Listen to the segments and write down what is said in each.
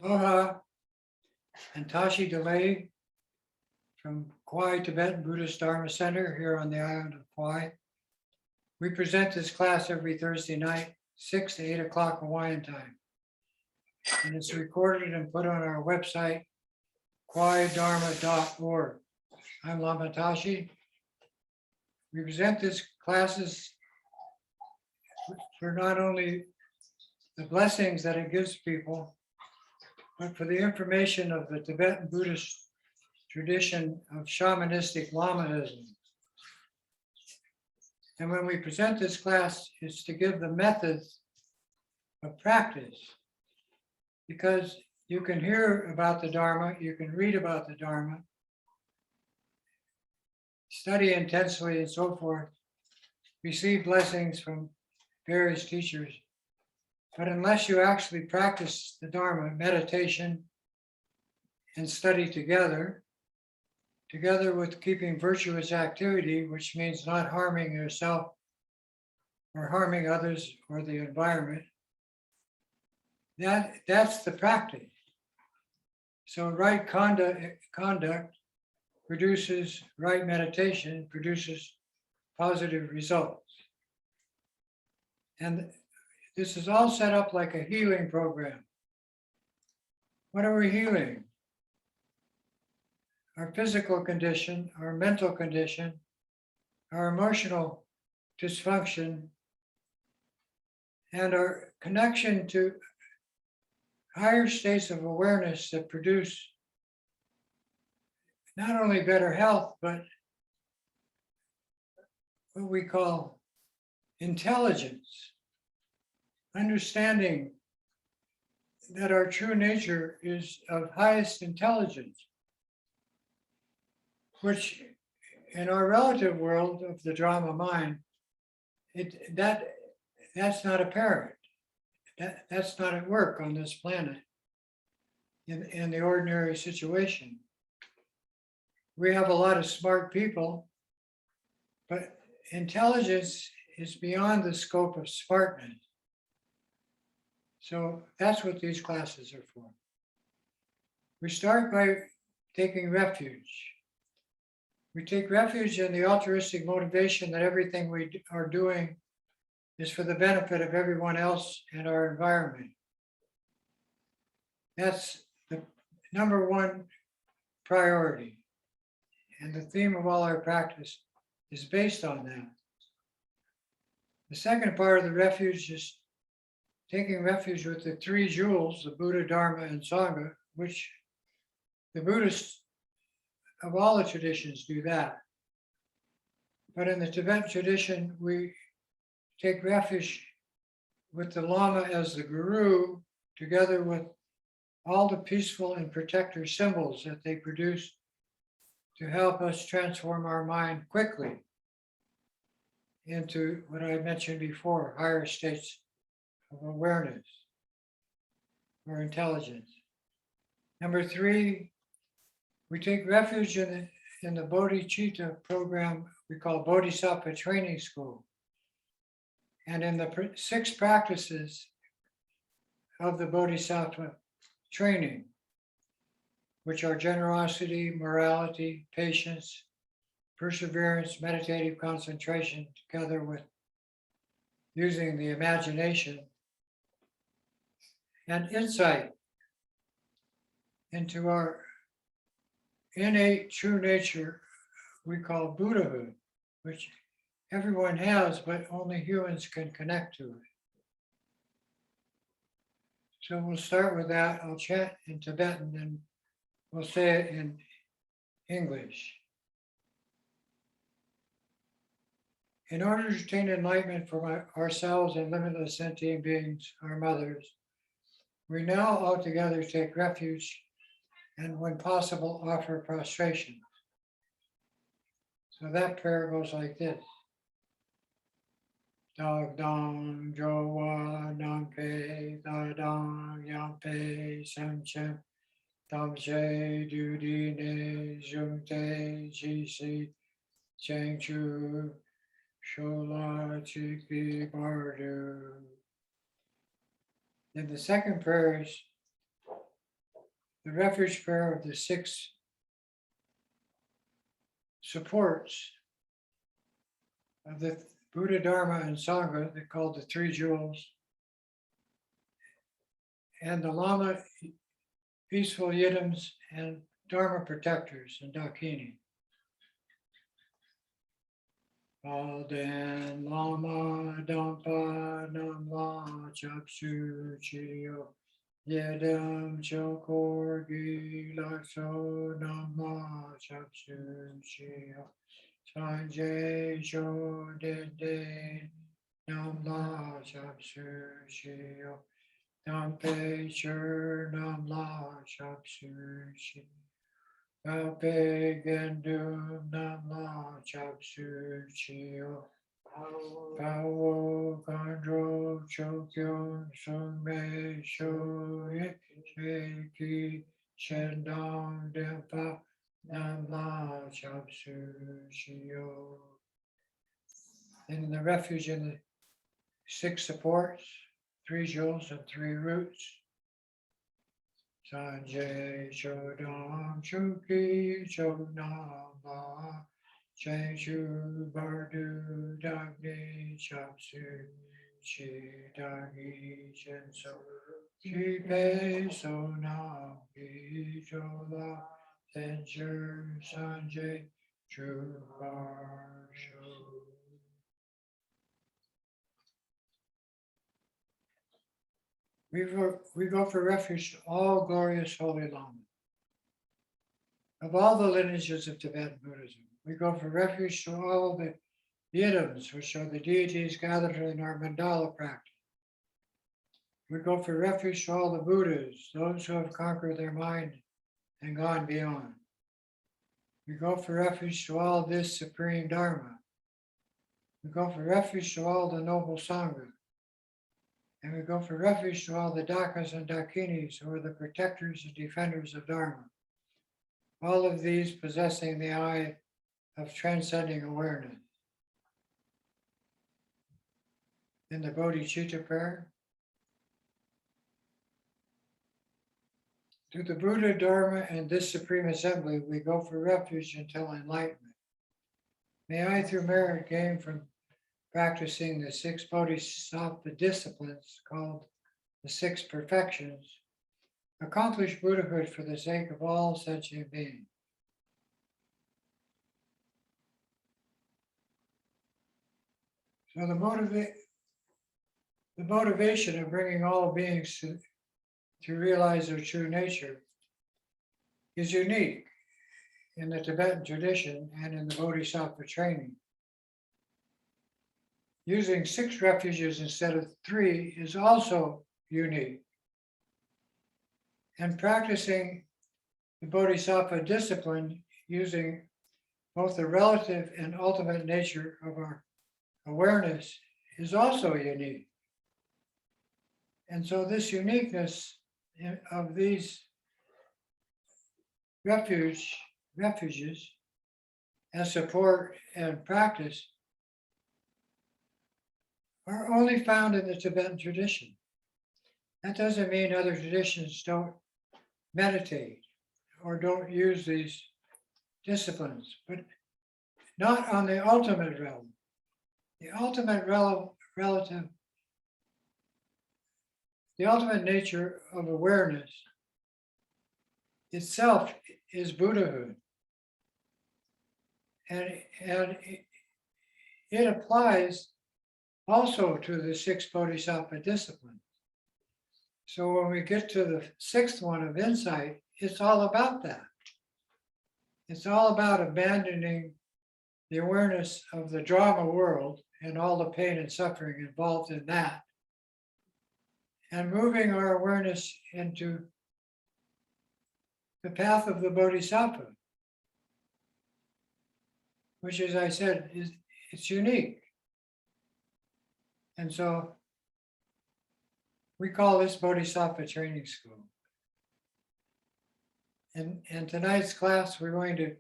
Aloha and Tashi Delay from Kauai Tibetan Buddhist Dharma Center here on the island of Kauai. We present this class every Thursday night, 6 to 8 o'clock Hawaiian time. And it's recorded and put on our website, kauaidharma.org. I'm Lama Tashi. We present these classes for not only the blessings that it gives people, but for the information of the Tibetan Buddhist tradition of shamanistic Lamaism. And when we present this class, it's to give the methods of practice, because you can hear about the Dharma, you can read about the Dharma, study intensely and so forth, receive blessings from various teachers. But unless you actually practice the Dharma, meditation, and study together with keeping virtuous activity, which means not harming yourself or harming others or the environment, that's the practice. So right conduct produces right meditation, produces positive results. And this is all set up like a healing program. What are we healing? Our physical condition, our mental condition, our emotional dysfunction, and our connection to higher states of awareness that produce not only better health, but what we call intelligence. Understanding that our true nature is of highest intelligence, which in our relative world of the drama mind, that's not apparent. That's not at work on this planet in the ordinary situation. We have a lot of smart people, but intelligence is beyond the scope of smartness. So that's what these classes are for. We start by taking refuge. We take refuge in the altruistic motivation that everything we are doing is for the benefit of everyone else and our environment. That's the number one priority. And the theme of all our practice is based on that. The second part of the refuge is taking refuge with the three jewels, the Buddha, Dharma, and Sangha, which the Buddhists of all the traditions do that. But in the Tibetan tradition, we take refuge with the Lama as the Guru, together with all the peaceful and protector symbols that they produce to help us transform our mind quickly into what I mentioned before, higher states of awareness or intelligence. Number three, we take refuge in the Bodhisattva program we call Bodhisattva Training School. And in the 6 practices of the Bodhisattva Training, which are generosity, morality, patience, perseverance, meditative concentration, together with using the imagination, and insight into our innate true nature we call Buddhahood, which everyone has, but only humans can connect to it. So we'll start with that. I'll chant in Tibetan and we'll say it in English. In order to attain enlightenment for ourselves and limitless sentient beings, our mothers, we now altogether take refuge and, when possible, offer prostration. So that prayer goes like this. Dag dang jowa nampe da dang yampe semchem tamche dudine jungte jisi chengchu shola chiki bardu. Then the second prayer is the refuge prayer of the 6 supports of the Buddha, Dharma, and Sangha, they're called the 3 jewels, and the Lama, peaceful yidams, and Dharma protectors and Dakini. Alden Lama Dampa Namla Chapsu Chiyo Yedam Chokorgi Lakso Namla Chapsu Chiyo Sanjay Sho Dede Namla Chapsu Chiyo Dampe Shur Namla Chapsu Chiyo Alpe Gendu Namla Chapsu Chiyo Pao Kandro Chokyo Sume Shoye Sheki Shendong Dempa Namla Chapsu Chiyo. In the refuge in the 6 supports, 3 jewels and 3 roots. Sanjay Shodam Shuki Shodnama Chenshu Bardu Dagni Chapsu Chi Dagi Chenso Chi Pe Sonam Ki Chola Tenshur Sanjay Chubar Sho. We go for refuge to all glorious holy Lama. Of all the lineages of Tibetan Buddhism, we go for refuge to all the yidams, which are the deities gathered in our mandala practice. We go for refuge to all the Buddhas, those who have conquered their mind and gone beyond. We go for refuge to all this supreme Dharma. We go for refuge to all the noble Sangha. And we go for refuge to all the Dakas and Dakinis, who are the protectors and defenders of Dharma. All of these possessing the eye of transcending awareness. In the Bodhisattva prayer, to the Buddha, Dharma, and this Supreme Assembly, we go for refuge until enlightenment. May I, through merit gained from practicing the 6 Bodhisattva disciplines called the 6 perfections, accomplish Buddhahood for the sake of all sentient beings. So the motivation of bringing all beings to realize their true nature is unique in the Tibetan tradition and in the Bodhisattva training. Using 6 refuges instead of 3 is also unique. And practicing the Bodhisattva discipline using both the relative and ultimate nature of our awareness is also unique. And so this uniqueness of these refuges as support and practice are only found in the Tibetan tradition. That doesn't mean other traditions don't meditate or don't use these disciplines, but not on the ultimate realm. The ultimate the ultimate nature of awareness itself is Buddhahood. And it applies also to the 6 Bodhisattva disciplines. So when we get to the 6th one of insight, it's all about that. It's all about abandoning the awareness of the drama world and all the pain and suffering involved in that, and moving our awareness into the path of the Bodhisattva, which, as I said, it's unique. And so we call this Bodhisattva Training School. In tonight's class, we're going to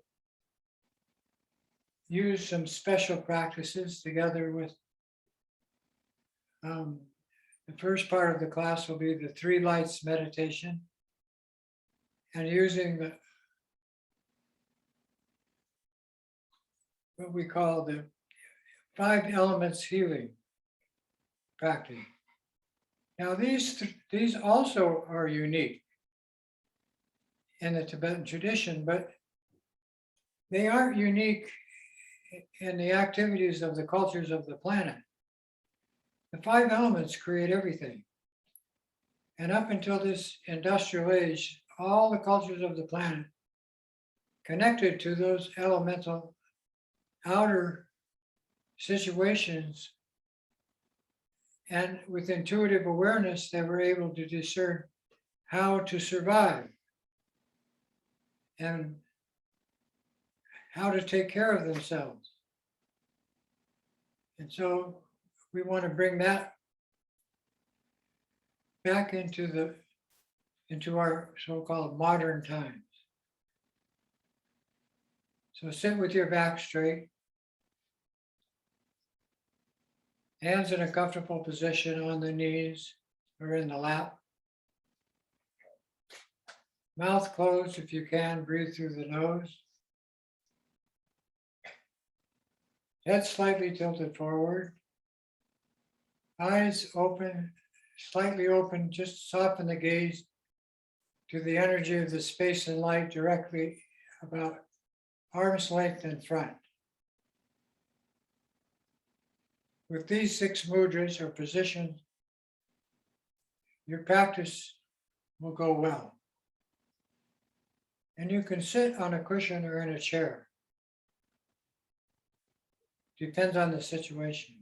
use some special practices together with the first part of the class will be the 3 lights meditation. and using what we call the 5 elements healing practice. Now these also are unique in the Tibetan tradition, but they aren't unique in the activities of the cultures of the planet. The 5 elements create everything. And up until this industrial age, all the cultures of the planet connected to those elemental outer situations, and with intuitive awareness, they were able to discern how to survive and how to take care of themselves. And so we want to bring that back into our so-called modern times. So sit with your back straight, hands in a comfortable position on the knees or in the lap. Mouth closed if you can, breathe through the nose. Head slightly tilted forward. Eyes open, slightly open, just soften the gaze to the energy of the space and light directly about arm's length in front. With these 6 mudras or positions, your practice will go well. And you can sit on a cushion or in a chair. Depends on the situation.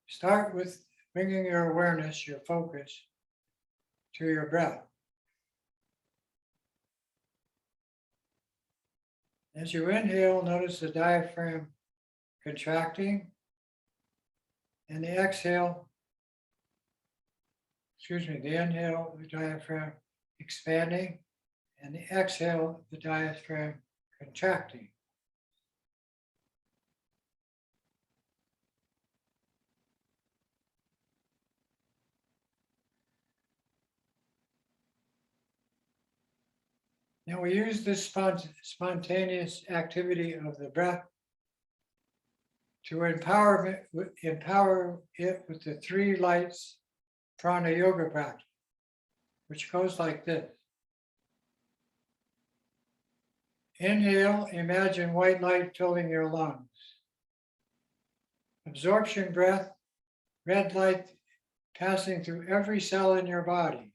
Start with bringing your awareness, your focus, to your breath. As you inhale, notice the diaphragm contracting, and the inhale, the diaphragm expanding, and the exhale, the diaphragm contracting. Now we use this spontaneous activity of the breath to empower it with the 3 lights prana yoga practice, which goes like this. Inhale, imagine white light filling your lungs. Absorption breath, red light passing through every cell in your body.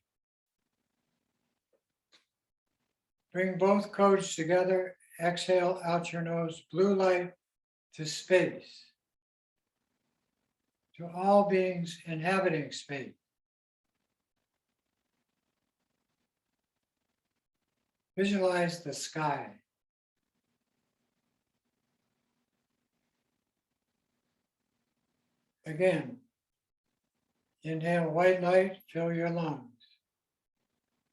Bring both codes together, exhale out your nose, blue light to space, to all beings inhabiting space. Visualize the sky. Again, inhale white light, fill your lungs.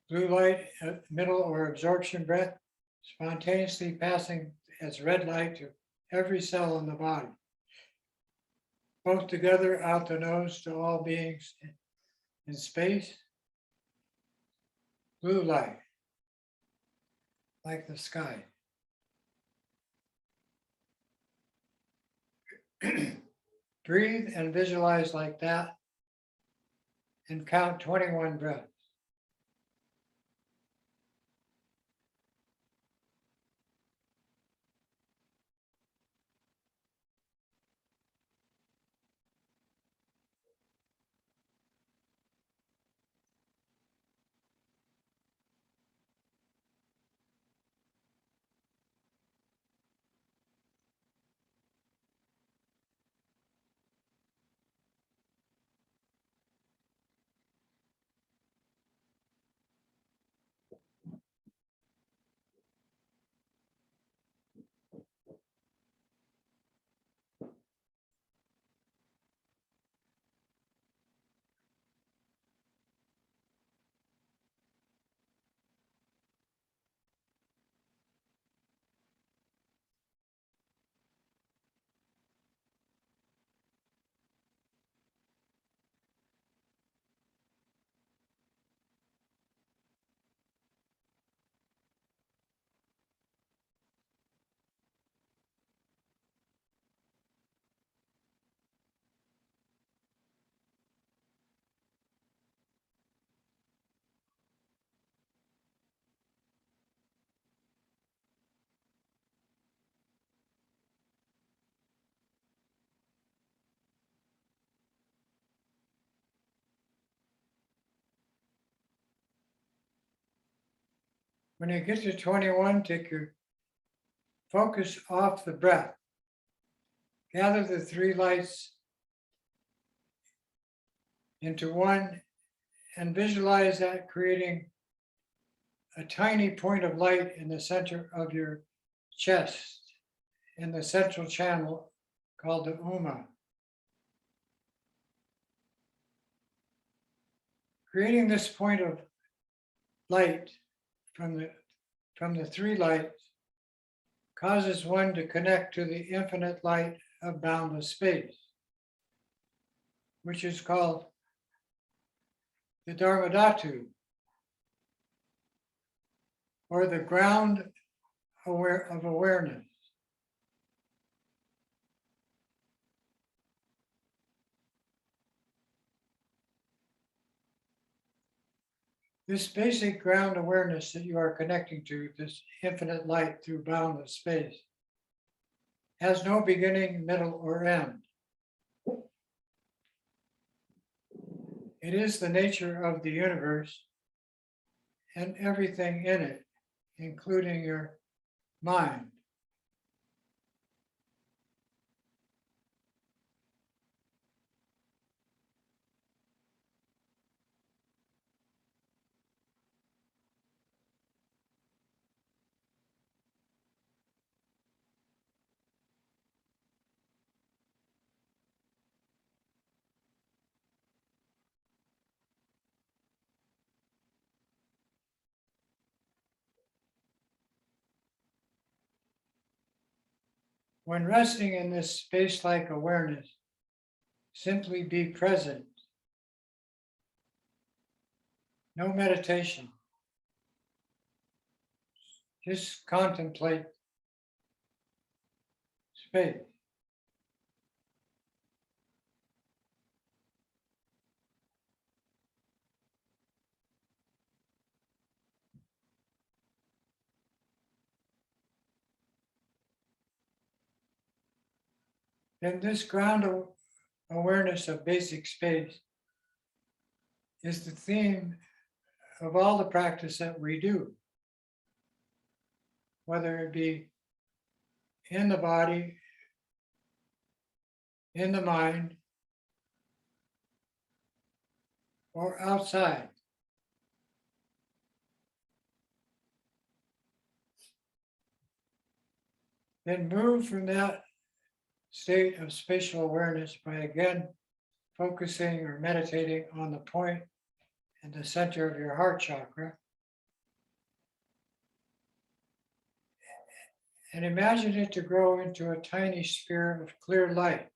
Blue light, middle or absorption breath, spontaneously passing as red light to every cell in the body. Both together out the nose to all beings in space. Blue light, like the sky. Breathe and visualize like that and count 21 breaths. When you get to 21, take your focus off the breath. Gather the three lights into one and visualize that creating a tiny point of light in the center of your chest, in the central channel called the Uma. Creating this point of light from the three lights causes one to connect to the infinite light of boundless space, which is called the Dharmadhatu, or the ground of awareness. This basic ground awareness that you are connecting to, this infinite light through boundless space, has no beginning, middle, or end. It is the nature of the universe and everything in it, including your mind. When resting in this space-like awareness, simply be present. No meditation. Just contemplate space. Then this ground awareness of basic space is the theme of all the practice that we do, whether it be in the body, in the mind, or outside. Then move from that state of spatial awareness by again focusing or meditating on the point in the center of your heart chakra. And imagine it to grow into a tiny sphere of clear light.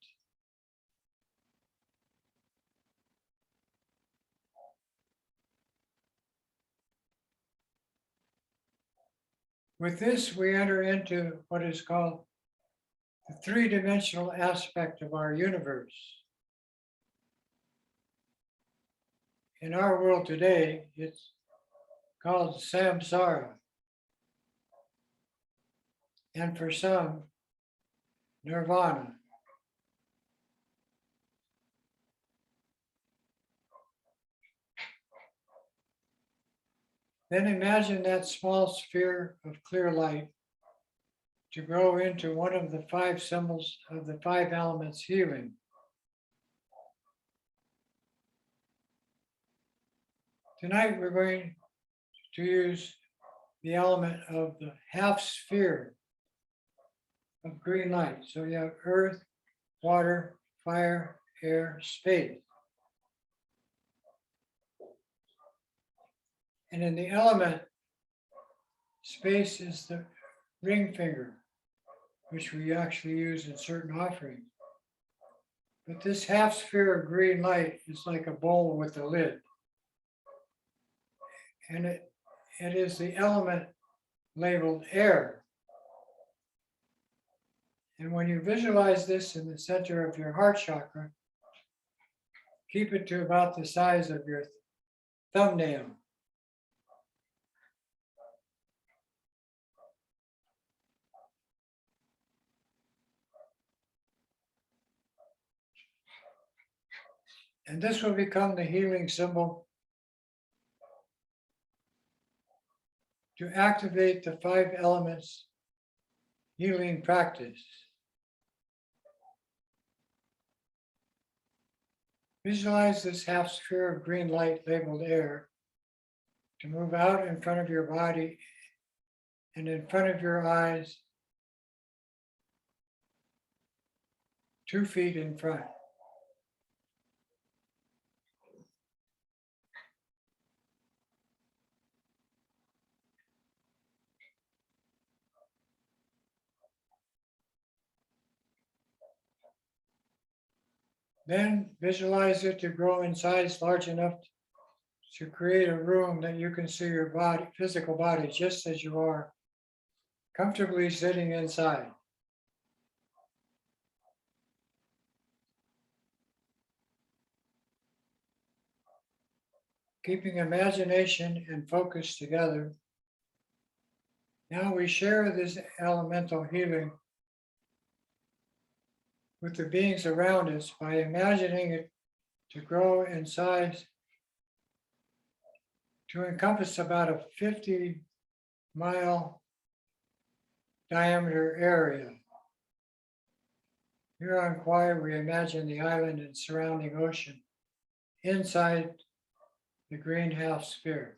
With this, we enter into what is called the three-dimensional aspect of our universe. In our world today, it's called samsara. And for some, nirvana. Then imagine that small sphere of clear light to grow into one of the five symbols of the five elements healing. Tonight we're going to use the element of the half sphere of green light. So you have earth, water, fire, air, space. And in the element, space is the ring finger, which we actually use in certain offerings. But this half sphere of green light is like a bowl with a lid. And it is the element labeled air. And when you visualize this in the center of your heart chakra, keep it to about the size of your thumbnail. And this will become the healing symbol to activate the 5 elements healing practice. Visualize this half sphere of green light labeled air to move out in front of your body and in front of your eyes, 2 feet in front. Then visualize it to grow in size large enough to create a room that you can see your body, physical body, just as you are, comfortably sitting inside. Keeping imagination and focus together. Now we share this elemental healing with the beings around us by imagining it to grow in size to encompass about a 50-mile diameter area. Here on Kauai, we imagine the island and surrounding ocean inside the green half sphere.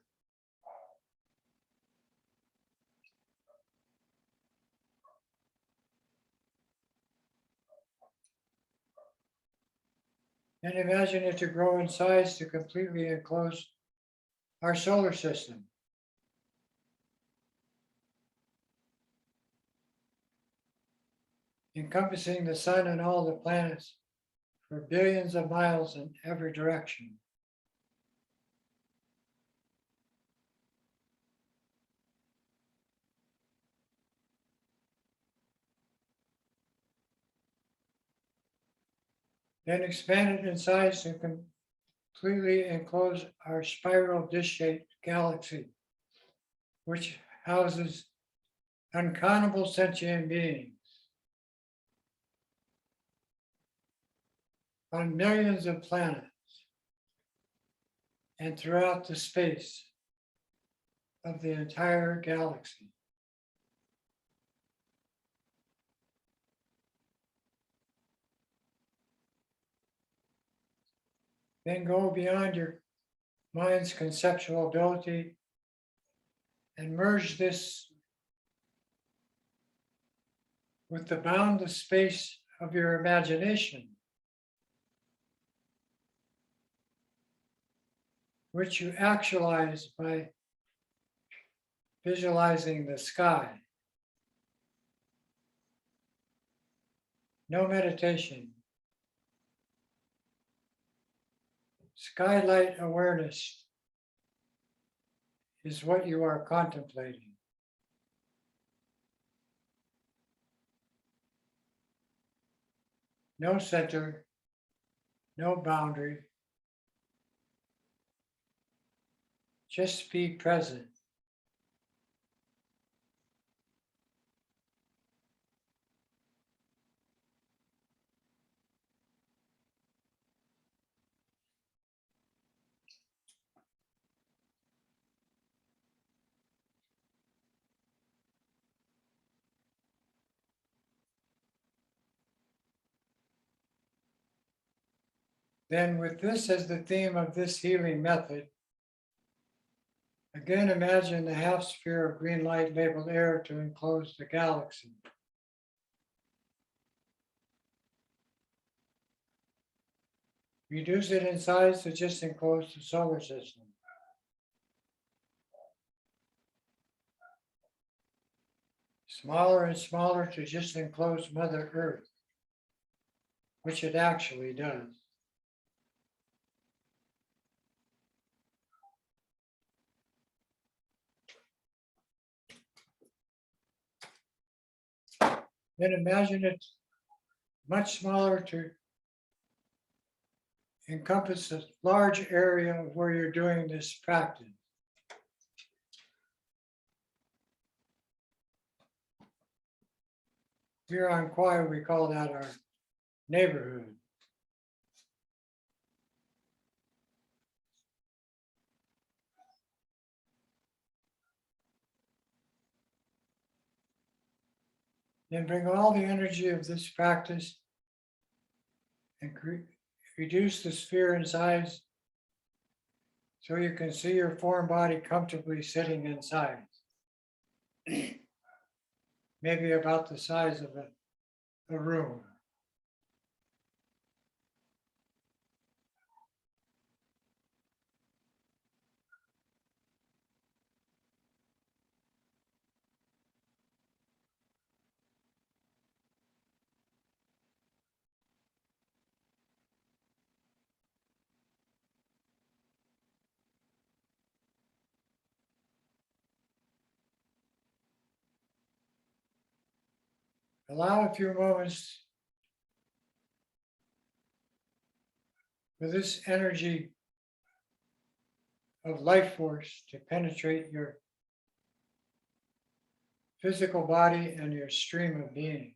And imagine it to grow in size to completely enclose our solar system. Encompassing the sun and all the planets for billions of miles in every direction. Then expand it in size to completely enclose our spiral dish-shaped galaxy, which houses uncountable sentient beings on millions of planets and throughout the space of the entire galaxy. Then go beyond your mind's conceptual ability and merge this with the boundless space of your imagination, which you actualize by visualizing the sky. No meditation. Skylight awareness is what you are contemplating. No center, no boundary. Just be present. Then with this as the theme of this healing method, again imagine the half sphere of green light labeled air to enclose the galaxy. Reduce it in size to just enclose the solar system. Smaller and smaller to just enclose Mother Earth, which it actually does. Then imagine it much smaller to encompass a large area of where you're doing this practice. Here on Kauai, we call that our neighborhood. Then bring all the energy of this practice and reduce the sphere in size so you can see your form body comfortably sitting inside. Maybe about the size of a room. Allow a few moments for this energy of life force to penetrate your physical body and your stream of being.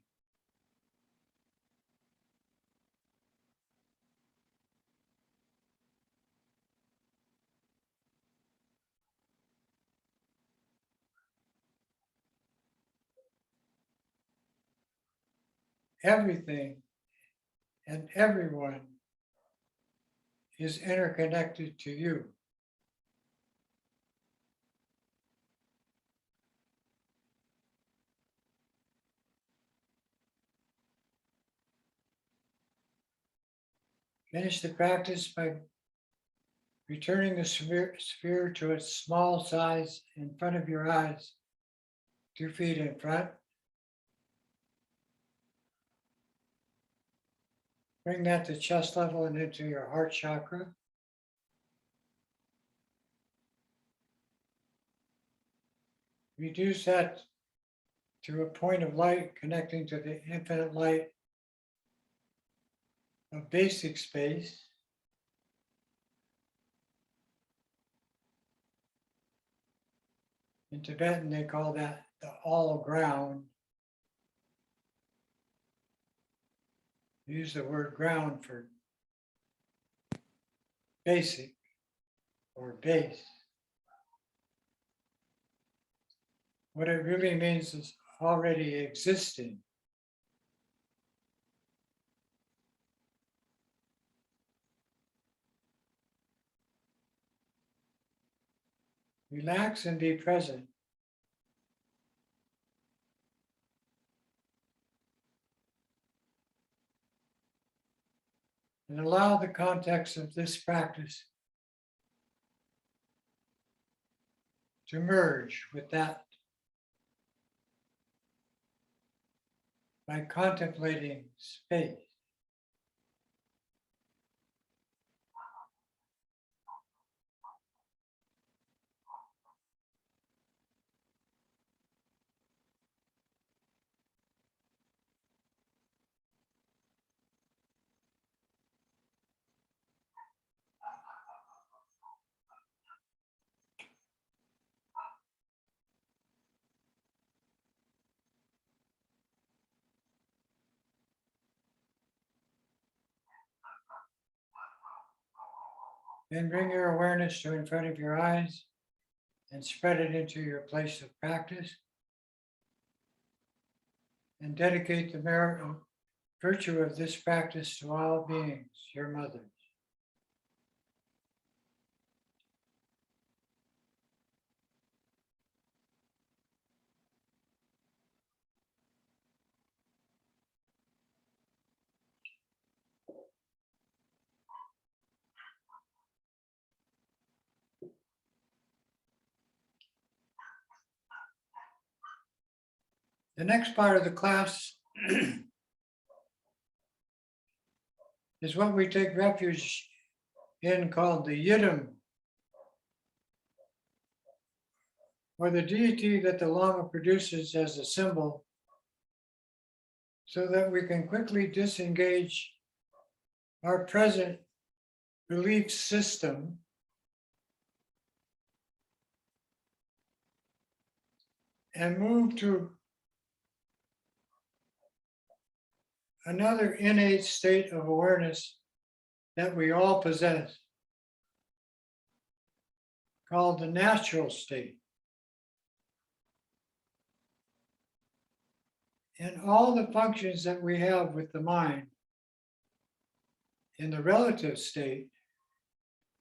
Everything and everyone is interconnected to you. Finish the practice by returning the sphere to its small size in front of your eyes, 2 feet in front. Bring that to chest level and into your heart chakra. Reduce that to a point of light connecting to the infinite light of basic space. In Tibetan, they call that the all ground. Use the word ground for basic or base. What it really means is already existing. Relax and be present. And allow the context of this practice to merge with that by contemplating space. Then bring your awareness to in front of your eyes and spread it into your place of practice. And dedicate the merit and virtue of this practice to all beings, your mothers. The next part of the class is what we take refuge in called the Yidam, or the deity that the Lama produces as a symbol, so that we can quickly disengage our present belief system and move to another innate state of awareness that we all possess, called the natural state. And all the functions that we have with the mind in the relative state,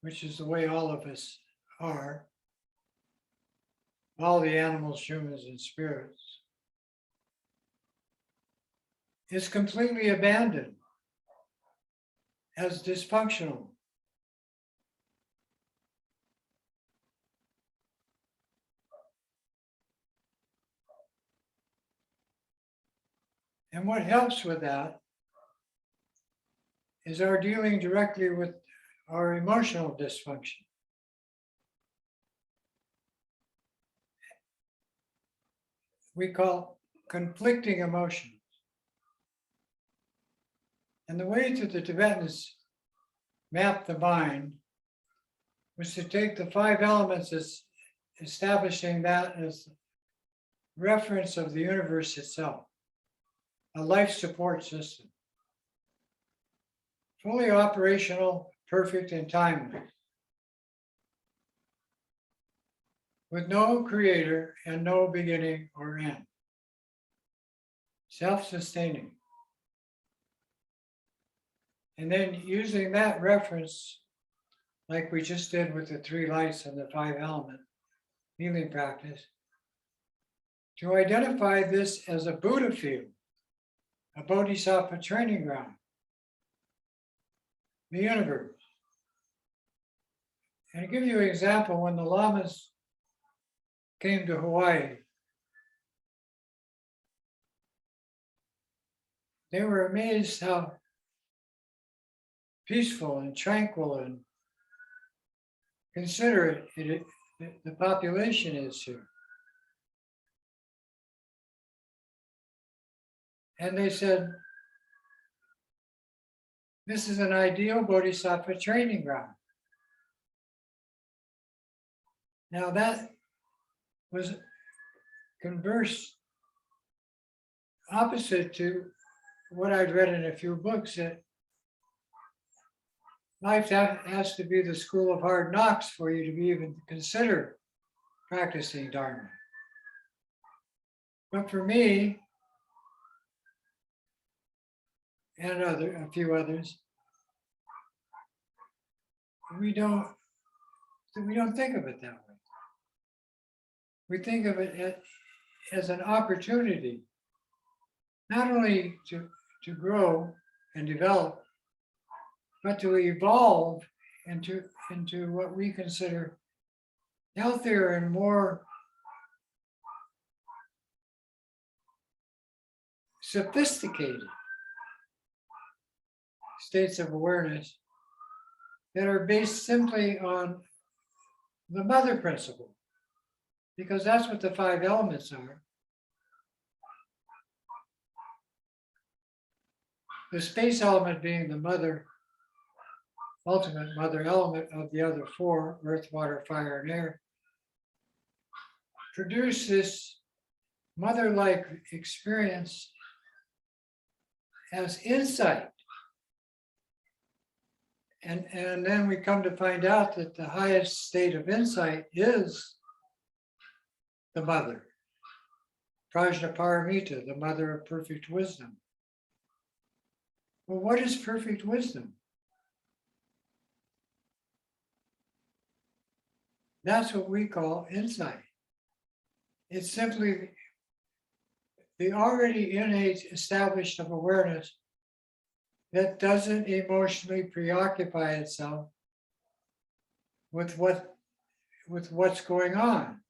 which is the way all of us are, all the animals, humans, and spirits, is completely abandoned as dysfunctional. And what helps with that is our dealing directly with our emotional dysfunction. We call conflicting emotions. And the way that the Tibetans mapped the mind was to take the 5 elements as establishing that as reference of the universe itself, a life support system, fully operational, perfect, and timely, with no creator and no beginning or end, self-sustaining. And then using that reference, like we just did with the 3 lights and the 5 element healing practice, to identify this as a Buddha field, a Bodhisattva training ground, the universe. And to give you an example, when the lamas came to Hawaii, they were amazed how peaceful and tranquil and considerate the population is here. And they said, this is an ideal Bodhisattva training ground. Now that was converse opposite to what I'd read in a few books, that life has to be the school of hard knocks for you to be even consider practicing Dharma. But for me, and a few others, we don't think of it that way. We think of it as an opportunity, not only to grow and develop, but to evolve into what we consider healthier and more sophisticated states of awareness that are based simply on the mother principle, because that's what the 5 elements are. The space element being the mother, ultimate mother element of the other 4, earth, water, fire, and air, produce this mother-like experience as insight. And then we come to find out that the highest state of insight is the mother, Prajnaparamita, the mother of perfect wisdom. Well, what is perfect wisdom? That's what we call insight. It's simply the already innate established of awareness that doesn't emotionally preoccupy itself with what's going on,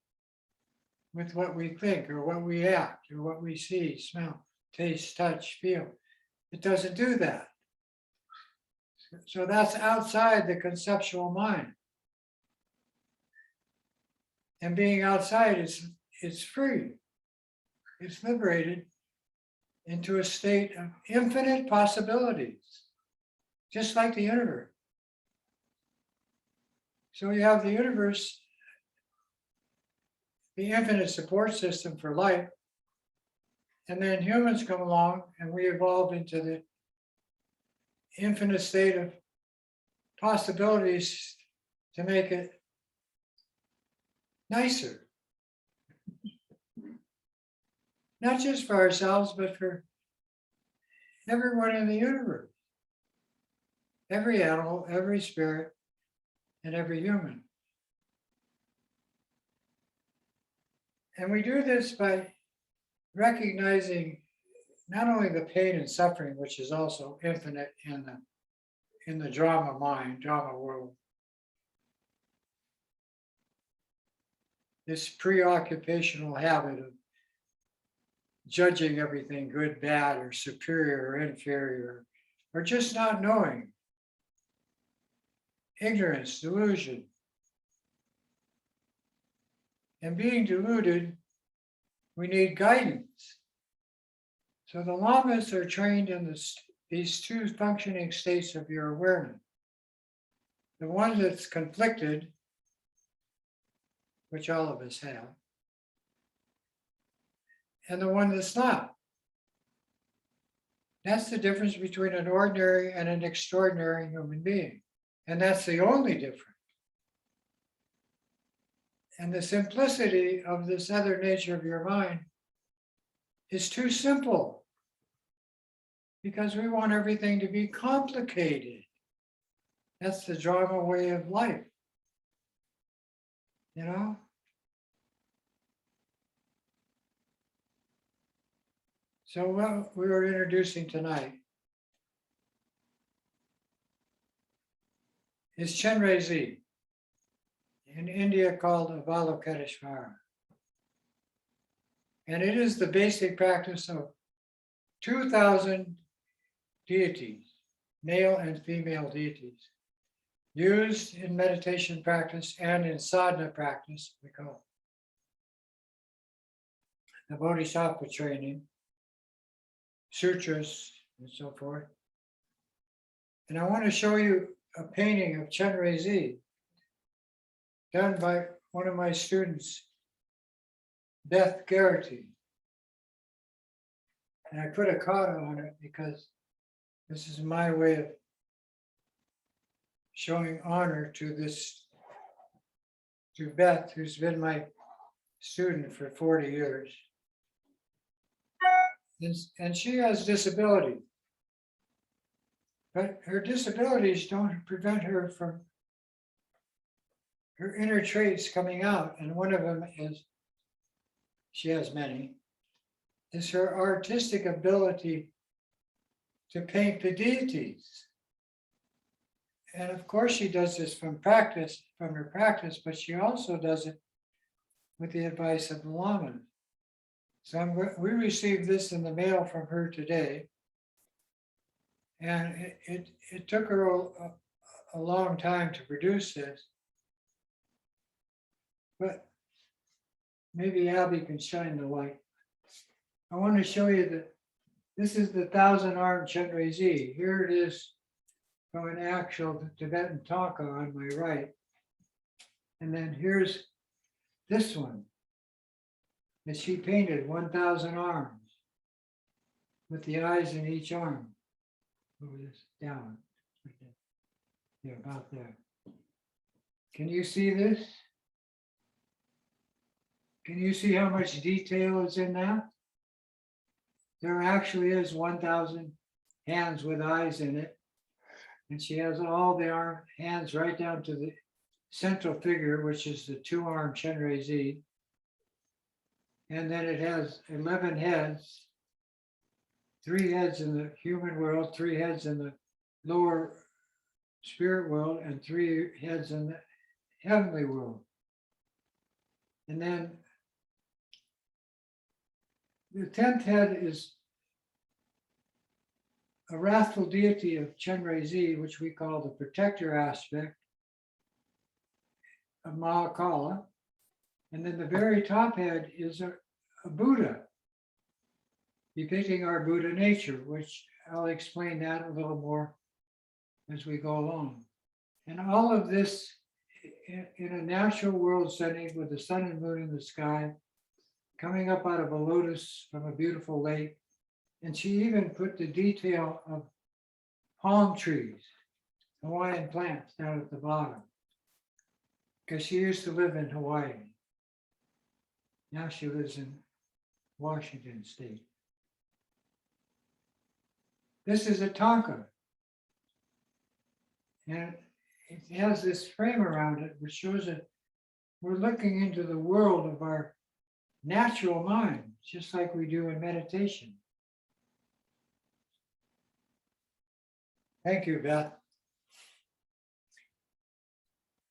with what we think or what we act or what we see, smell, taste, touch, feel. It doesn't do that. So that's outside the conceptual mind. And being outside is free. It's liberated into a state of infinite possibilities, just like the universe. So you have the universe, the infinite support system for life, and then humans come along and we evolve into the infinite state of possibilities to make it nicer. not just for ourselves, but for everyone in the universe, every animal, every spirit, and every human. And we do this by recognizing not only the pain and suffering, which is also infinite in the drama mind, drama world, this preoccupational habit of judging everything good, bad, or superior, or inferior, or just not knowing, ignorance, delusion. And being deluded, we need guidance. So the lamas are trained in these two functioning states of your awareness. The one that's conflicted, which all of us have, and the one that's not. That's the difference between an ordinary and an extraordinary human being. And that's the only difference. And the simplicity of this other nature of your mind is too simple because we want everything to be complicated. That's the drama way of life, you know? So what we were introducing tonight is Chenrezig, in India called Avalokiteshvara. And it is the basic practice of 2,000 deities, male and female deities, used in meditation practice and in sadhana practice, we call it the Bodhisattva Training, sutras, and so forth. And I want to show you a painting of Chenrezig done by one of my students, Beth Garrity. And I put a kata on it because this is my way of showing honor to Beth, who's been my student for 40 years. And she has disability, but her disabilities don't prevent her from her inner traits coming out. And one of them is, she has many, is her artistic ability to paint the deities. And of course she does this from her practice, but she also does it with the advice of the lamas. So we received this in the mail from her today. And it took her a long time to produce this. But maybe Abby can shine the light. I want to show you that this is the 1,000-armed Chenrezig. Here it is from an actual Tibetan Taka on my right. And then here's this one that she painted, 1,000 arms, with the eyes in each arm. Move this down. Yeah, about there. Can you see this? Can you see how much detail is in that? There actually is 1,000 hands with eyes in it. And she has all the hands right down to the central figure, which is the 2-armed Chenrezig. And then it has 11 heads, 3 heads in the human world, 3 heads in the lower spirit world, and 3 heads in the heavenly world. And then the 10th head is a wrathful deity of Chenrezig, which we call the protector aspect of Mahakala. And then the very top head is a Buddha, depicting our Buddha nature, which I'll explain that a little more as we go along. And all of this in a natural world setting with the sun and moon in the sky, coming up out of a lotus from a beautiful lake. And she even put the detail of palm trees, Hawaiian plants down at the bottom, because she used to live in Hawaii. Now she lives in Washington State. This is a Tonka. And it has this frame around it, which shows that we're looking into the world of our natural mind, just like we do in meditation. Thank you, Beth.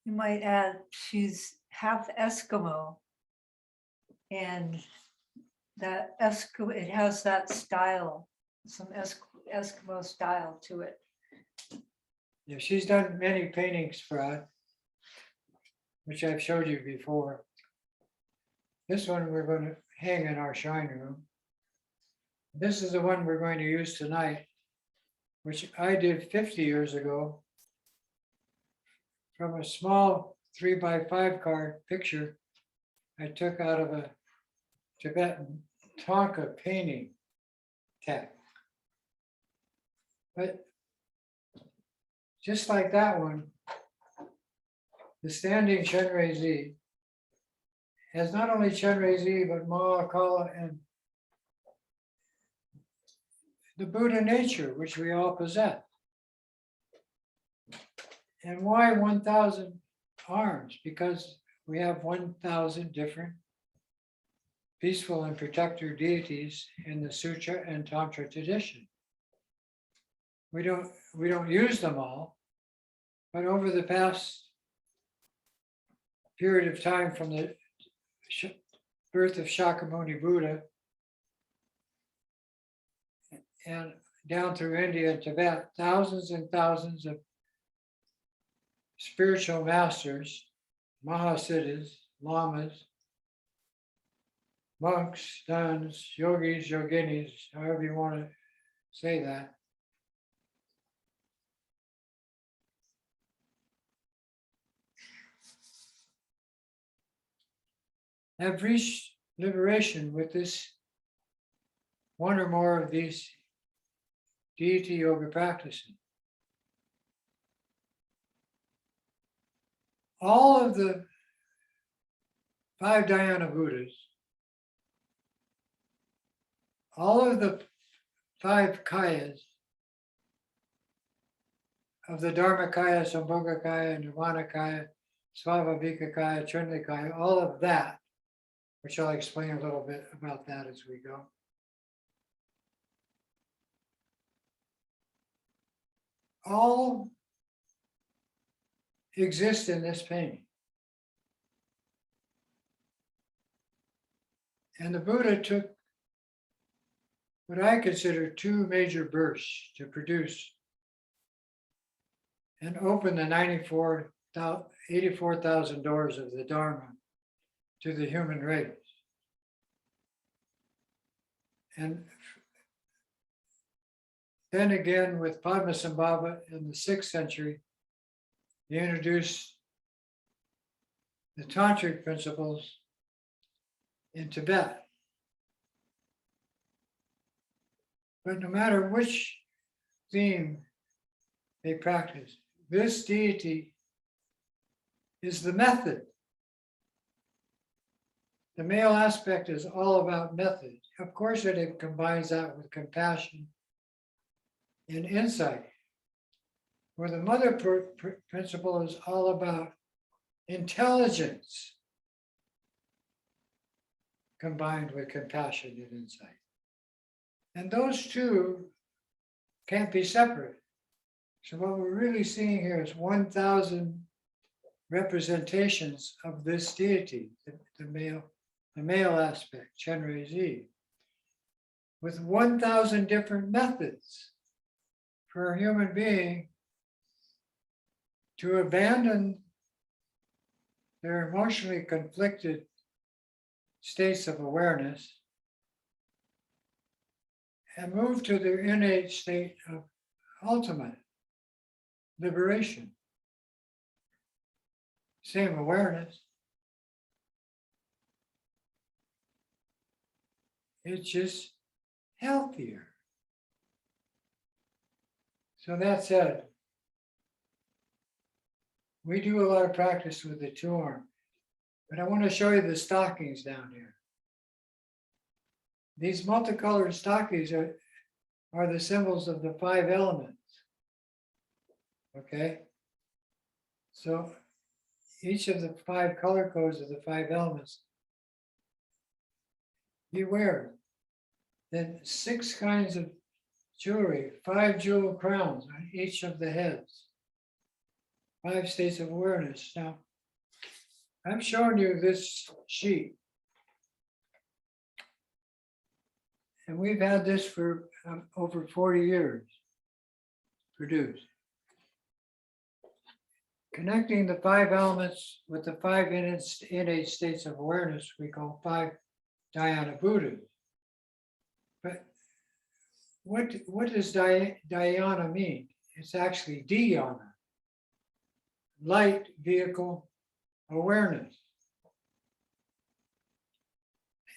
You might add, she's half Eskimo. And that it has that style, some Eskimo style to it. Yeah, she's done many paintings for us, which I've showed you before. This one we're going to hang in our shrine room. This is the one we're going to use tonight, which I did 50 years ago from a small 3x5 card picture I took out of a Tibetan Tonka painting tech. But just like that one, the standing Chenrezig has not only Chenrezig, but Mahakala and the Buddha nature, which we all possess. And why 1,000 arms? Because we have 1,000 different peaceful and protector deities in the Sutra and Tantra tradition. We don't use them all, but over the past period of time from the birth of Shakyamuni Buddha and down through India and Tibet, thousands and thousands of spiritual masters, Mahasiddhas, lamas, monks, nuns, yogis, yoginis, however you want to say that, have reached liberation with this one or more of these deity yoga practices. All of the 5 Dhyana Buddhas, all of the 5 Kayas of the Dharmakaya, Sambhogakaya, Nirmanakaya, Svabhavikakaya, Chenrezig, all of that, which I'll explain a little bit about that as we go. All exist in this painting. And the Buddha took what I consider 2 major bursts to produce and open the 84,000 doors of the Dharma to the human race. And then again with Padmasambhava in the 6th century, he introduced the tantric principles in Tibet. But no matter which theme they practice, this deity is the method. The male aspect is all about method. Of course, it combines that with compassion and insight, where the mother principle is all about intelligence combined with compassion and insight. And those 2 can't be separate. So what we're really seeing here is 1,000 representations of this deity, the male aspect, Chenrezig, with 1,000 different methods for a human being to abandon their emotionally conflicted states of awareness and move to their innate state of ultimate liberation. Same awareness. It's just healthier. So that said, we do a lot of practice with the 2 arm, but I want to show you the stockings down here. these multicolored stockings are the symbols of the 5 elements. Okay? So each of the 5 color codes of the 5 elements you wear. Then 6 kinds of jewelry, 5 jewel crowns on each of the heads, 5 states of awareness. Now, I'm showing you this sheet. And we've had this for over 40 years produced. Connecting the 5 elements with the 5 innate states of awareness, we call 5 dhyana Buddhas. But what does dhyana mean? It's actually dhyana, light vehicle awareness.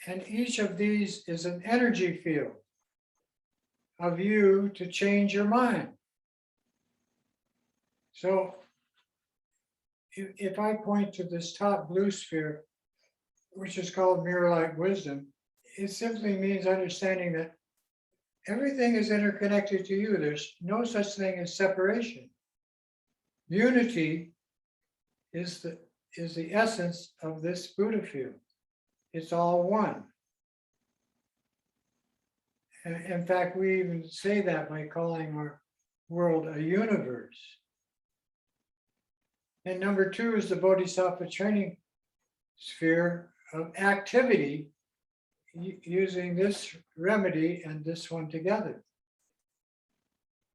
And each of these is an energy field of you to change your mind. So if I point to this top blue sphere, which is called mirror-like wisdom, it simply means understanding that everything is interconnected to you. There's no such thing as separation. Unity is the essence of this Buddha field. It's all one. And in fact, we even say that by calling our world a universe. And number 2 is the Bodhisattva Training sphere of activity, using this remedy and this one together.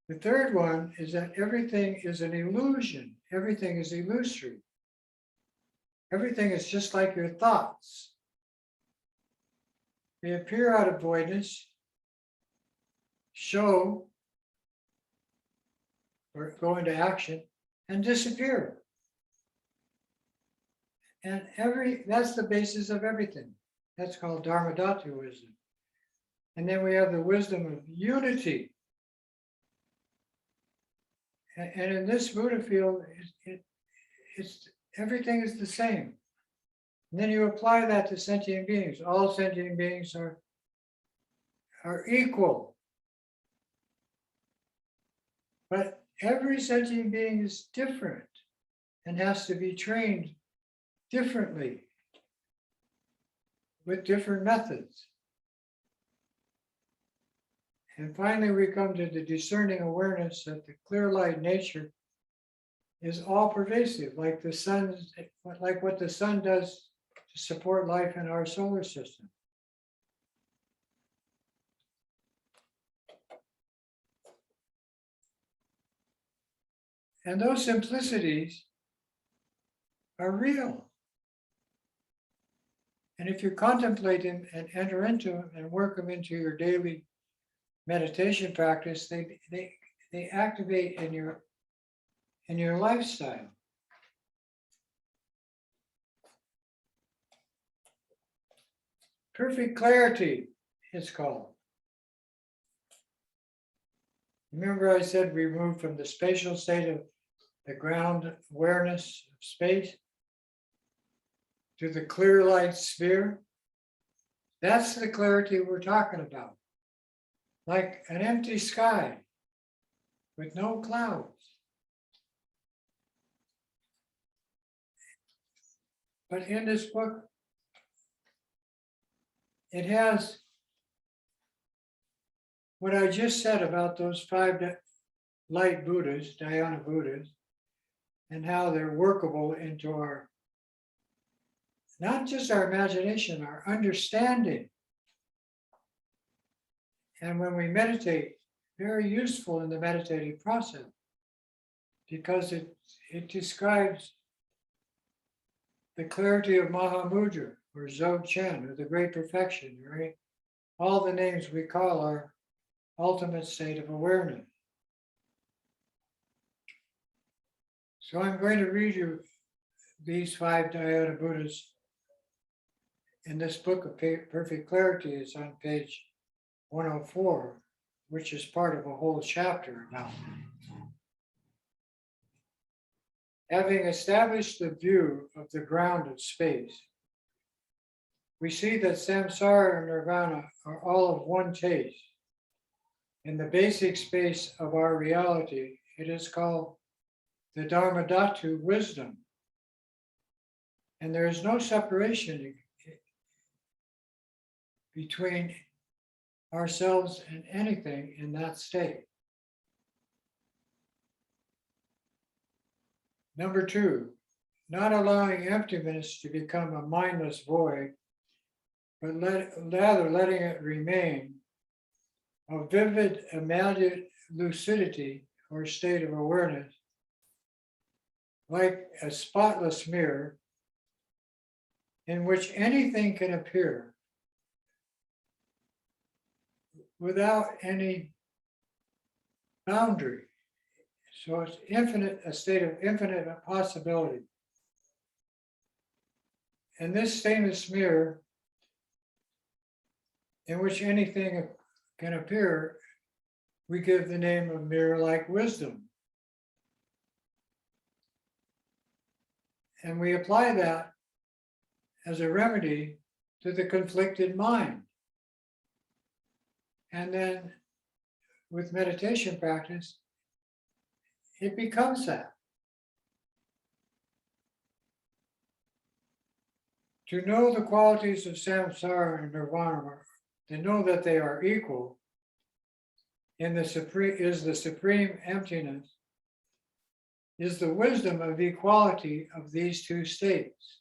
The third one is that everything is an illusion. Everything is illusory. Everything is just like your thoughts. They appear out of voidness, show, or go into action, and disappear. And that's the basis of everything. That's called Dharmadhatu wisdom. And then we have the wisdom of unity. And in this Buddha field, it's everything is the same. And then you apply that to sentient beings. All sentient beings are equal. But every sentient being is different and has to be trained differently with different methods. And finally, we come to the discerning awareness that the clear light nature is all pervasive, like the sun, like what the sun does to support life in our solar system. And those simplicities are real. And if you contemplate them and enter into them and work them into your daily meditation practice, they activate in your lifestyle. Perfect clarity, it's called. Remember I said we moved from the spatial state of the ground awareness of space to the clear light sphere? That's the clarity we're talking about. Like an empty sky with no clouds. But in this book, it has what I just said about those 5 light Buddhas, dhyana Buddhas, and how they're workable into our, not just our imagination, our understanding. And when we meditate, very useful in the meditative process, because it describes the clarity of Mahamudra, or Dzogchen, or the great perfection, right? All the names we call our ultimate state of awareness. So I'm going to read you these 5 dhyana Buddhas in this book of Perfect Clarity. Is on page 104, which is part of a whole chapter about it. Having established the view of the ground of space, we see that samsara and nirvana are all of one taste. In the basic space of our reality, it is called the Dharmadhatu wisdom. And there is no separation between ourselves and anything in that state. Number two, not allowing emptiness to become a mindless void, but rather letting it remain a vivid, immediate lucidity or state of awareness, like a spotless mirror in which anything can appear without any boundary. So it's infinite, a state of infinite possibility. And this stainless mirror, in which anything can appear, we give the name of mirror-like wisdom. And we apply that as a remedy to the conflicted mind. And then with meditation practice, it becomes that. To know the qualities of samsara and nirvana, to know that they are equal in the supreme emptiness, is the wisdom of equality of these two states.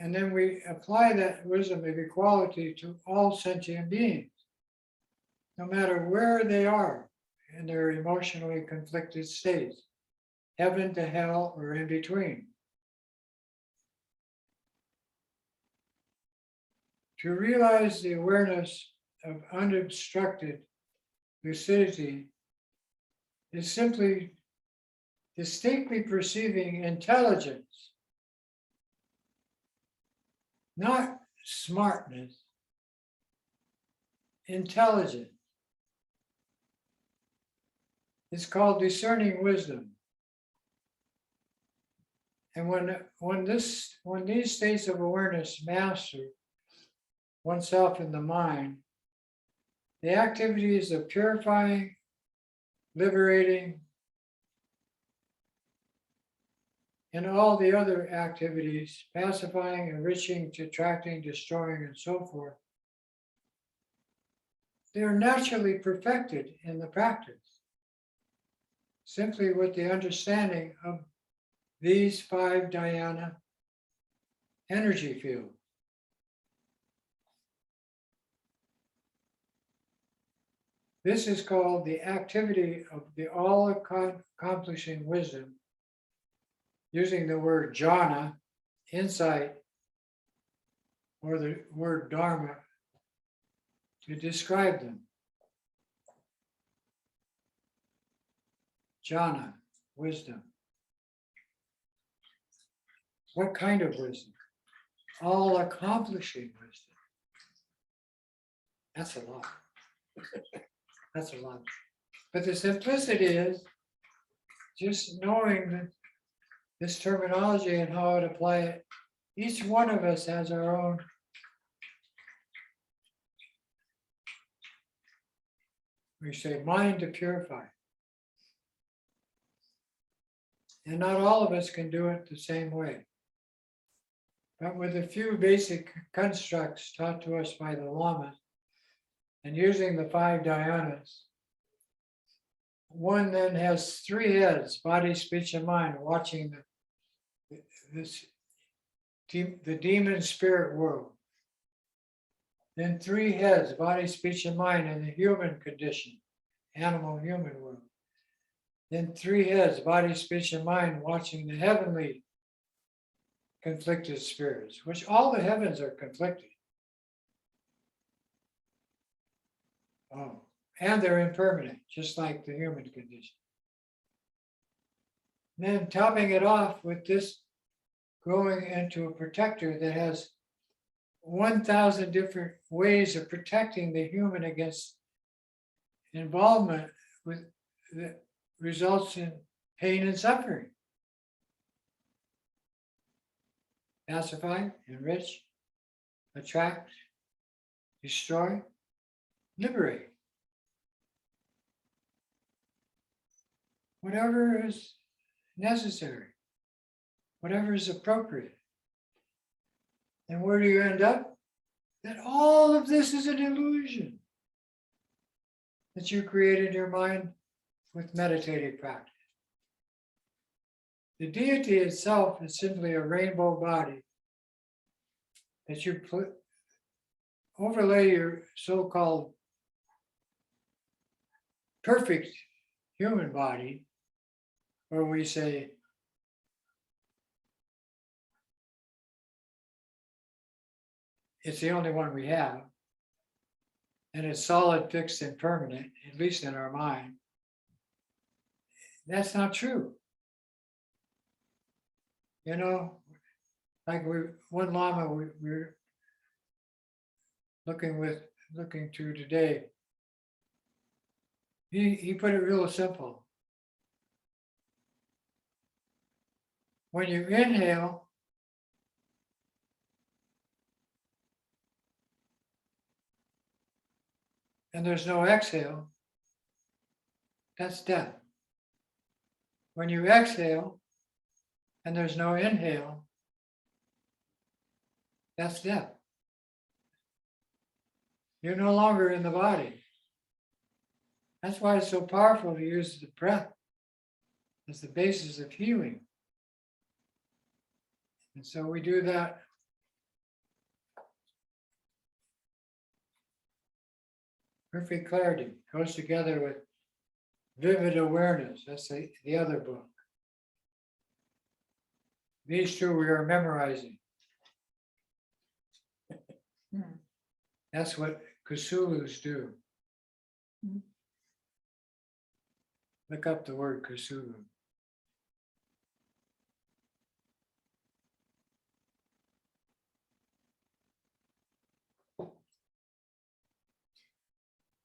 And then we apply that wisdom of equality to all sentient beings, no matter where they are in their emotionally conflicted states, heaven to hell or in between. To realize the awareness of unobstructed lucidity is simply distinctly perceiving intelligence, not smartness, intelligence. It's called discerning wisdom. And when these states of awareness master oneself in the mind, the activities of purifying, liberating, and all the other activities, pacifying, enriching, detracting, destroying, and so forth, they are naturally perfected in the practice, simply with the understanding of these 5 dhyana energy fields. This is called the activity of the all-accomplishing wisdom, using the word jhana, insight, or the word dharma to describe them. Jhana, wisdom. What kind of wisdom? All-accomplishing wisdom. That's a lot. That's a lot. But the simplicity is just knowing that this terminology and how to apply it. Each one of us has our own we say mind to purify. And not all of us can do it the same way. But with a few basic constructs taught to us by the lamas, and using the 5 dhyanas, one then has 3 heads, body, speech, and mind, watching the demon spirit world. Then 3 heads, body, speech, and mind in the human condition, animal human world. Then 3 heads, body, speech, and mind, watching the heavenly conflicted spirits, which all the heavens are conflicted. Oh, and they're impermanent, just like the human condition. And then topping it off with this growing into a protector that has 1,000 different ways of protecting the human against involvement with that results in pain and suffering. pacify, enrich, attract, destroy, liberate. Whatever is necessary, whatever is appropriate. And where do you end up? That all of this is an illusion that you create in your mind with meditative practice. The deity itself is simply a rainbow body that you overlay your so-called perfect human body, where we say, it's the only one we have, and it's solid, fixed, and permanent, at least in our mind. That's not true. You know, like one Lama we're looking to today, he put it real simple. When you inhale, and there's no exhale, that's death. When you exhale and there's no inhale, that's death. You're no longer in the body. That's why it's so powerful to use the breath as the basis of healing. And so we do that perfect clarity, goes together with vivid awareness. That's the other book. These two we are memorizing. That's what Kusulus do. Look up the word Kusulu.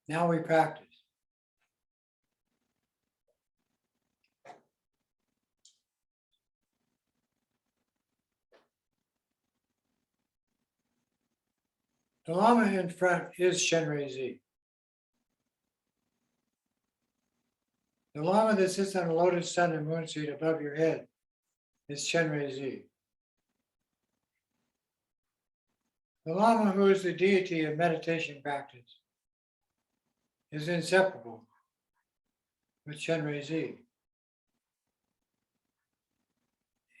Now we practice. The Lama in front is Chenrezig. The Lama that sits on a lotus sun and moon seat above your head is Chenrezig. The Lama who is the deity of meditation practice is inseparable with Chenrezig.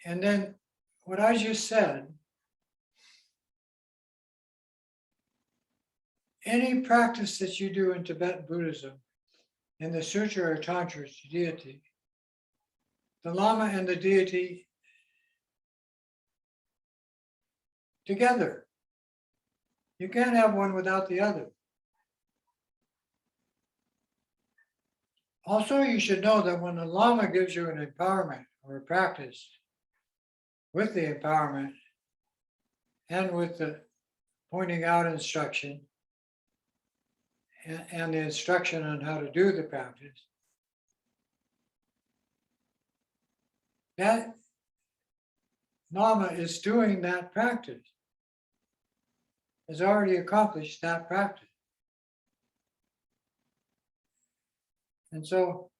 And then what I just said, any practice that you do in Tibetan Buddhism, in the Sutra or Tantra deity, the Lama and the deity together. You can't have one without the other. Also, you should know that when the Lama gives you an empowerment or a practice, with the empowerment and with the pointing out instruction and the instruction on how to do the practice, that Lama is doing that practice, has already accomplished that practice. And so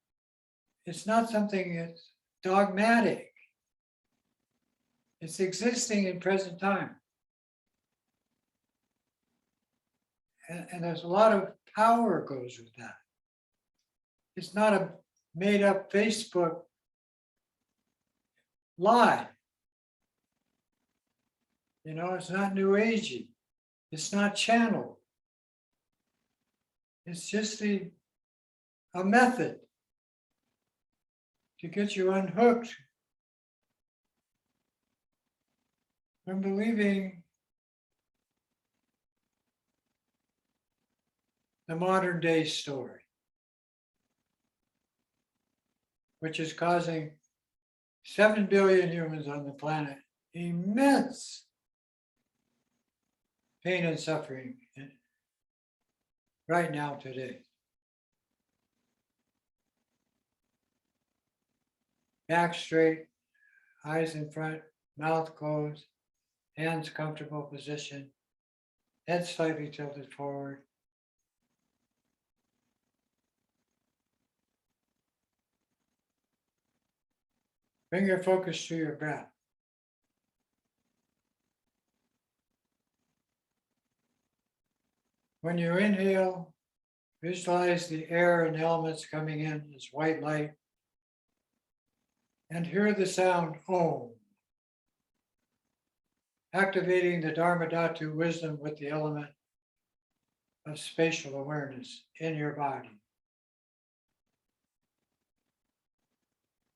it's not something that's dogmatic. It's existing in present time. And there's a lot of power goes with that. It's not a made up Facebook lie. You know, it's not new agey. It's not channeled. It's just a method to get you unhooked from believing the modern day story, which is causing 7 billion humans on the planet immense pain and suffering right now today. Back straight, eyes in front, mouth closed, hands comfortable position, head slightly tilted forward. Bring your focus to your breath. When you inhale, visualize the air and elements coming in as white light and hear the sound Om, activating the Dharma Dhatu wisdom with the element of spatial awareness in your body.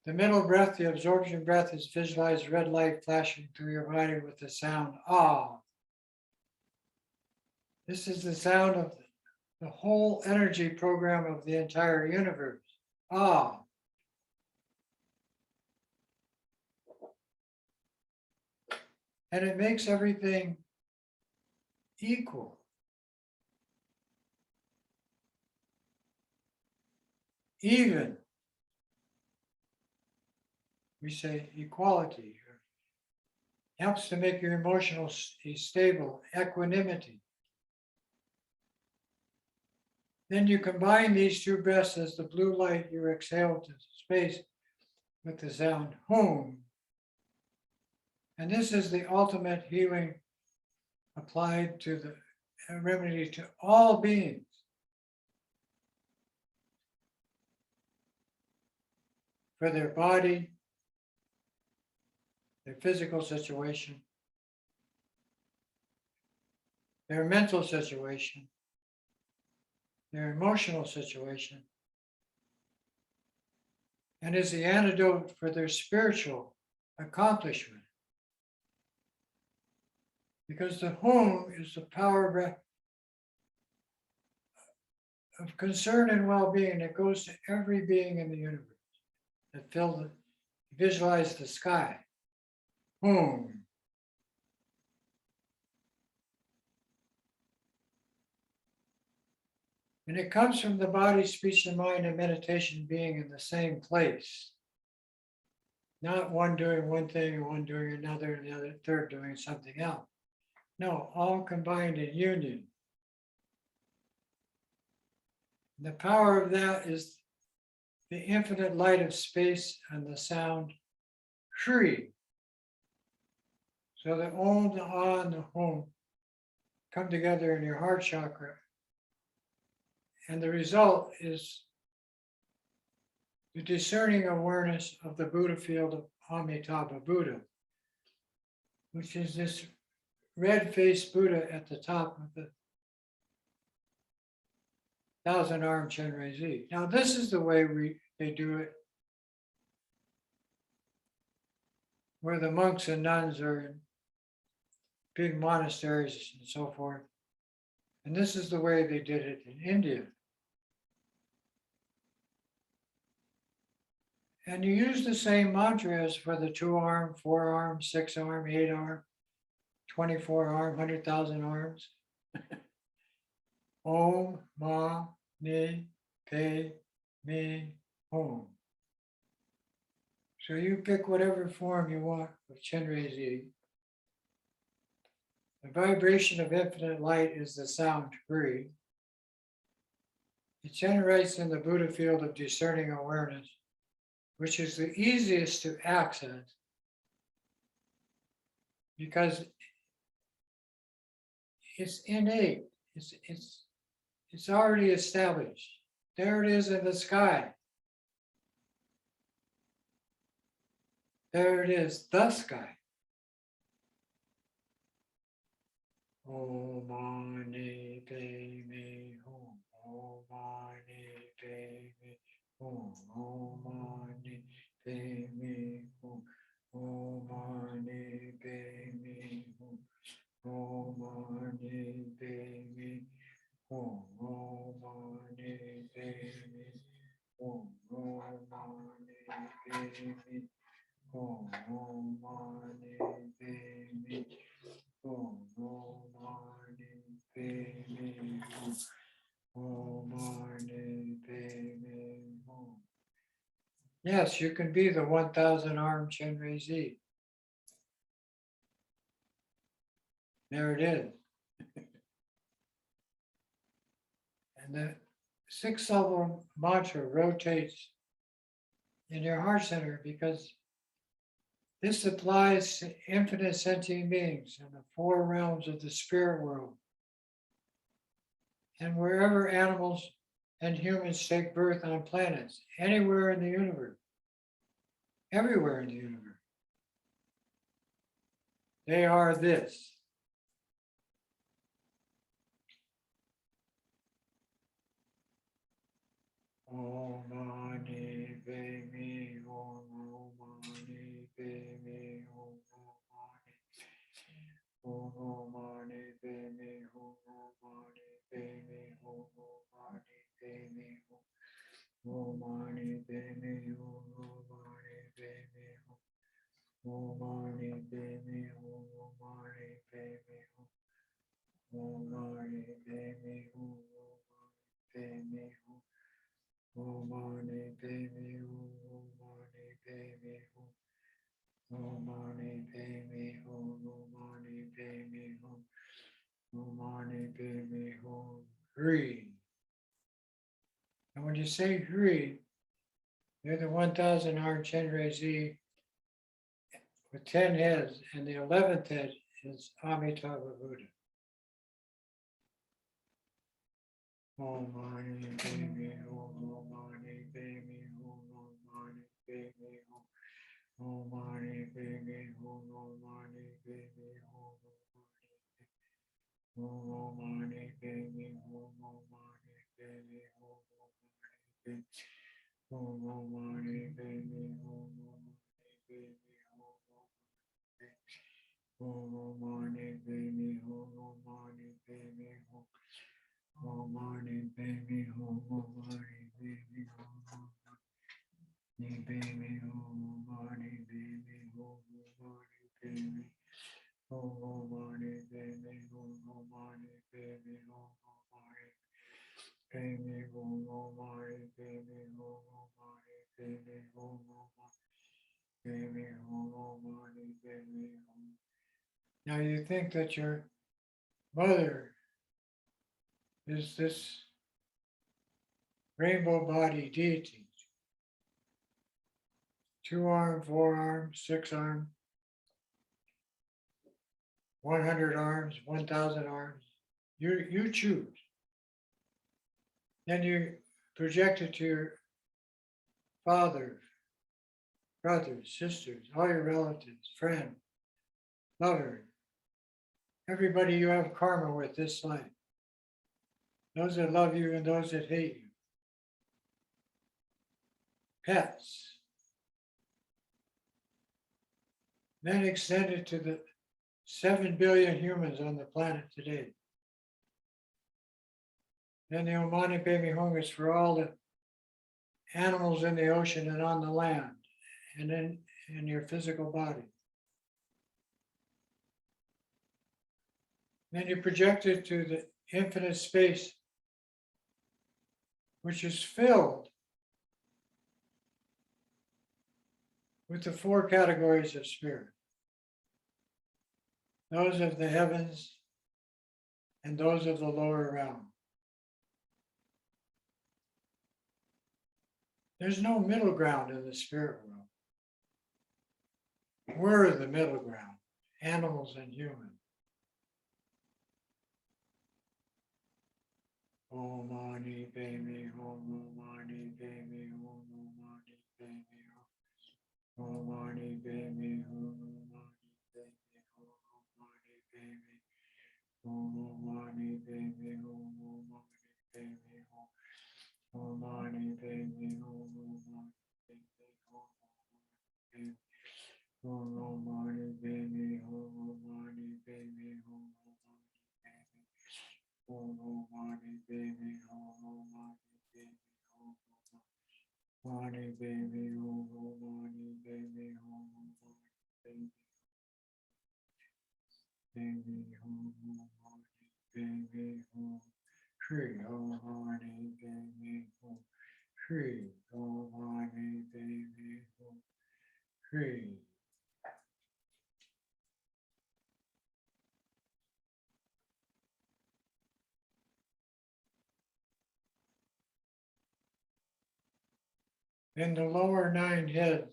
The middle breath, the absorption breath, is visualized red light flashing through your body with the sound Ah. This is the sound of the whole energy program of the entire universe. Ah. And it makes everything equal. Even. We say equality. Helps to make your emotional stable, equanimity. Then you combine these two breaths as the blue light you exhale to space with the sound Hum. And this is the ultimate healing applied to the remedy to all beings. For their body, their physical situation, their mental situation, their emotional situation, and is the antidote for their spiritual accomplishment. Because the Hum is the power breath of concern and well-being that goes to every being in the universe. That visualize the sky. Hum. And it comes from the body, speech, and mind and meditation being in the same place. Not one doing one thing and one doing another and the other third doing something else. No, all combined in union. And the power of that is the infinite light of space and the sound Shri. So the Om, the Ah, and the Hum come together in your heart chakra. And the result is the discerning awareness of the Buddha field of Amitabha Buddha, which is this red-faced Buddha at the top of the 1,000-armed Chenrezig. Now, this is the way they do it, where the monks and nuns are in big monasteries and so forth. And this is the way they did it in India. And you use the same mantra as for the 2-arm, 4-arm, 6-arm, 8-arm, 24-arm, 100,000 arms. Om, Ma, Ni, Pe, Mi, Hum. So you pick whatever form you want of Chenrezig. The vibration of infinite light is the sound Shri. It generates in the Buddha field of discerning awareness, which is the easiest to access because it's innate. It's already established. There it is in the sky. There it is, the sky. Om Mani Padme Hum. Om Mani Padme Hum. Om Mani Padme Hum. Om Mani Padme Hum. Om Mani Padme Hum. Om Mani Padme Hum. Om Mani Padme Hum. Om Mani Padme Hum. Om Mani Padme Hum. Om Mani Padme Hum. Yes, you can be the 1,000-armed Chenrezig. There it is. And the 6-syllable mantra rotates in your heart center because this applies to infinite sentient beings in the 4 realms of the spirit world. And wherever animals and humans take birth on planets, anywhere in the universe, everywhere in the universe, they are this. Om mani padme hum, Om mani padme hum, Om mani padme hum, Om mani padme hum, Om mani padme hum, Om mani padme hum, Om mani padme hum, Om mani padme hum, Om mani padme hum, Om mani padme hum, Om mani padme hum. Hri. And when you say Hri, you're the 1,000 armed Chenrezig with 10 heads, and the 11th head is Amitabha Buddha. Om mani padme hum, Om mani padme hum, Om mani padme hum, Om mani padme hum, Om mani padme hum, Om mani padme hum, Om mani padme hum, Om mani padme hum, Om mani padme hum, Om mani padme hum, Om mani padme hum, Om mani padme hum, Ni padme hum, Om mani padme hum, Om mani padme hum, Om mani padme hum, padme hum, Om mani padme hum, Om mani padme hum, padme hum, Om mani padme hum. Now you think that your mother is this rainbow body deity. 2-arm, 4-arm, 6-arm, 100 arms, 1,000 arms. You choose. Then you project it to your father, brothers, sisters, all your relatives, friend, lover, everybody you have karma with this life. Those that love you and those that hate you. Pets. Then extend it to the 7 billion humans on the planet today. Then the Om Mani Padme Hum is for all the animals in the ocean and on the land and in your physical body. Then you project it to the infinite space, which is filled with the 4 categories of spirit. Those of the heavens and those of the lower realm. There's no middle ground in the spirit world. We're the middle ground, animals and humans. Om Mani Padme Hum, Om Mani Padme Hum, Om Mani Padme Hum, Om Mani Padme Hum, Om Mani Padme Hum, Om Mani Padme Hum, Om Mani Padme Hum, Om Mani Padme Hum, Om Mani Padme Hum, Om Mani Padme Hum, Om Mani Padme Hum, Om Mani Padme Hum, Padme Hum, Padme Hum, Shri Om Mani Padme Hum, Shri Om Mani Padme Hum, Shri. in the lower 9 heads.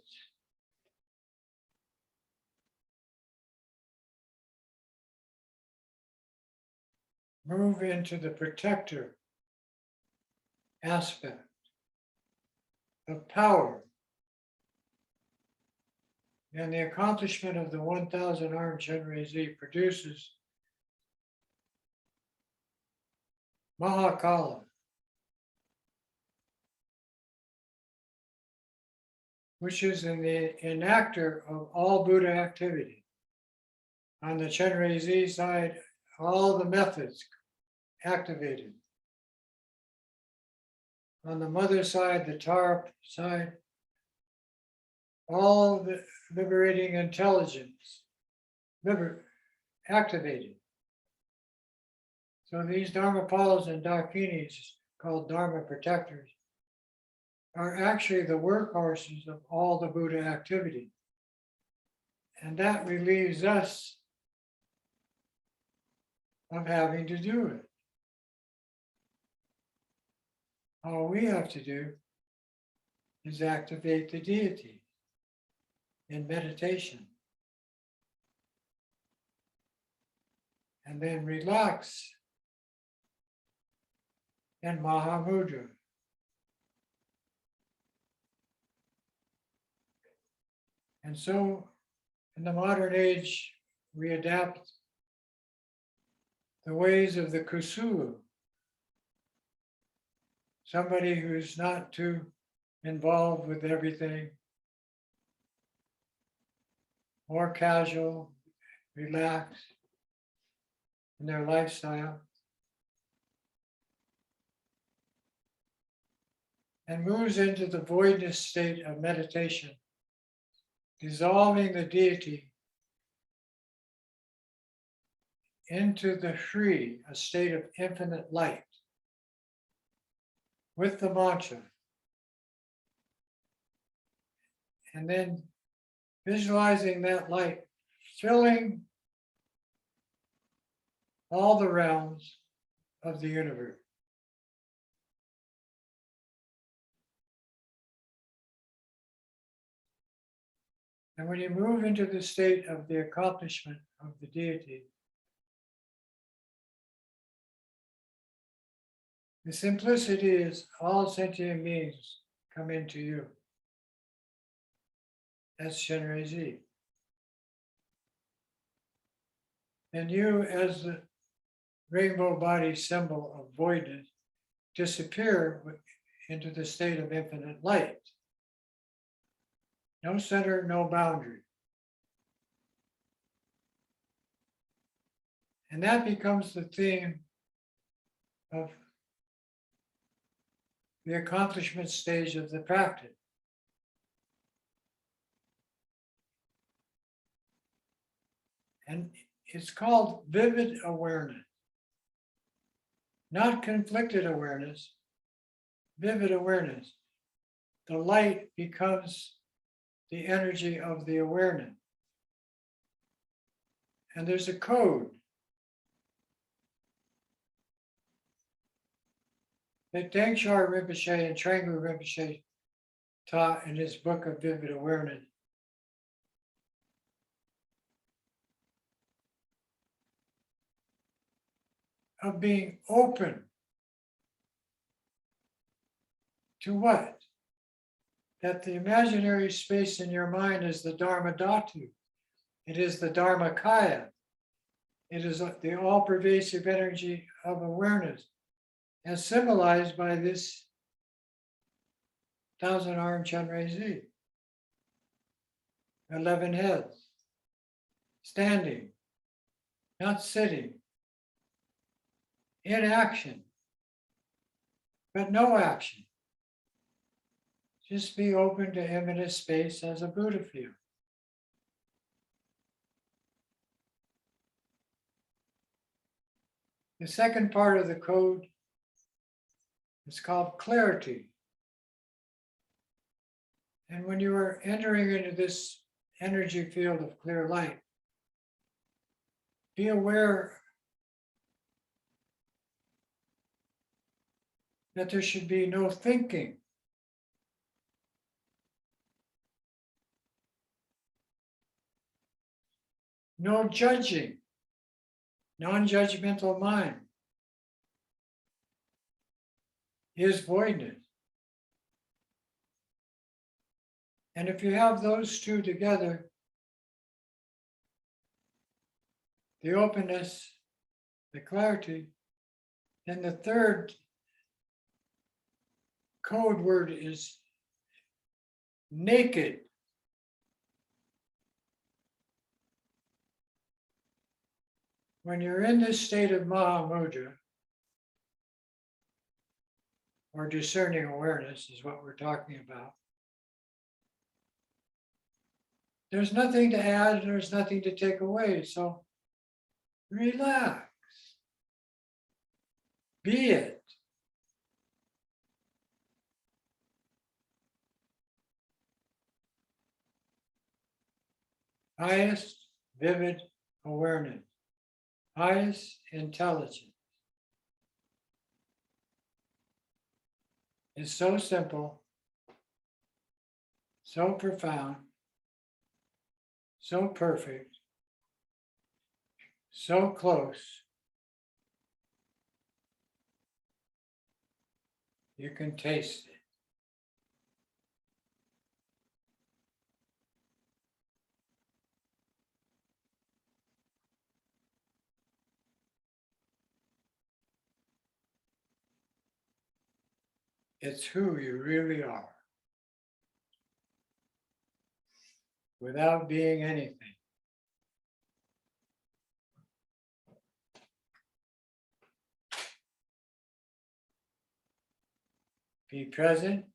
Move into the protector aspect of power and the accomplishment of the 1,000 armed Chenrezig produces Mahakala, which is the enactor of all Buddha activity. On the Chenrezig side, all the methods activated. On the mother side, the Tara side, all the liberating intelligence activated. So these Dharmapalas and Dakinis, called Dharma protectors, are actually the workhorses of all the Buddha activity. And that relieves us of having to do it. All we have to do is activate the deity in meditation. And then relax in Mahamudra. And so in the modern age, we adapt the ways of the Kusulu, somebody who's not too involved with everything, more casual, relaxed in their lifestyle, and moves into the voidness state of meditation, dissolving the deity into the free, a state of infinite light, with the mantra. And then visualizing that light filling all the realms of the universe. And when you move into the state of the accomplishment of the deity, the simplicity is all sentient beings come into you. That's Chenrezig. And you, as the rainbow body symbol of voidness, disappear into the state of infinite light. No center, no boundary. And that becomes the theme of the accomplishment stage of the practice. And it's called vivid awareness, not conflicted awareness, vivid awareness. The light becomes the energy of the awareness. And there's a code that Dengshar Rinpoche and Trengru Rinpoche taught in his book of Vivid Awareness. Of being open to what? That the imaginary space in your mind is the Dharma Dhatu. It is the Dharmakaya. It is the all-pervasive energy of awareness, as symbolized by this 1,000-armed Chenrezig. 11 heads, standing, not sitting, in action, but no action. Just be open to immanent space as a Buddha field. The second part of the code is called clarity. And when you are entering into this energy field of clear light, be aware that there should be no thinking. no judging, non-judgmental mind is voidness. And if you have those two together, the openness, the clarity, then the third code word is naked. When you're in this state of Mahamudra, or discerning awareness is what we're talking about, there's nothing to add, there's nothing to take away. So relax. Be it. Highest vivid awareness. Highest intelligence. It's so simple, so profound, so perfect, so close. You can taste it. It's who you really are, without being anything. Be present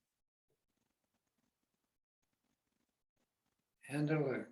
and alert.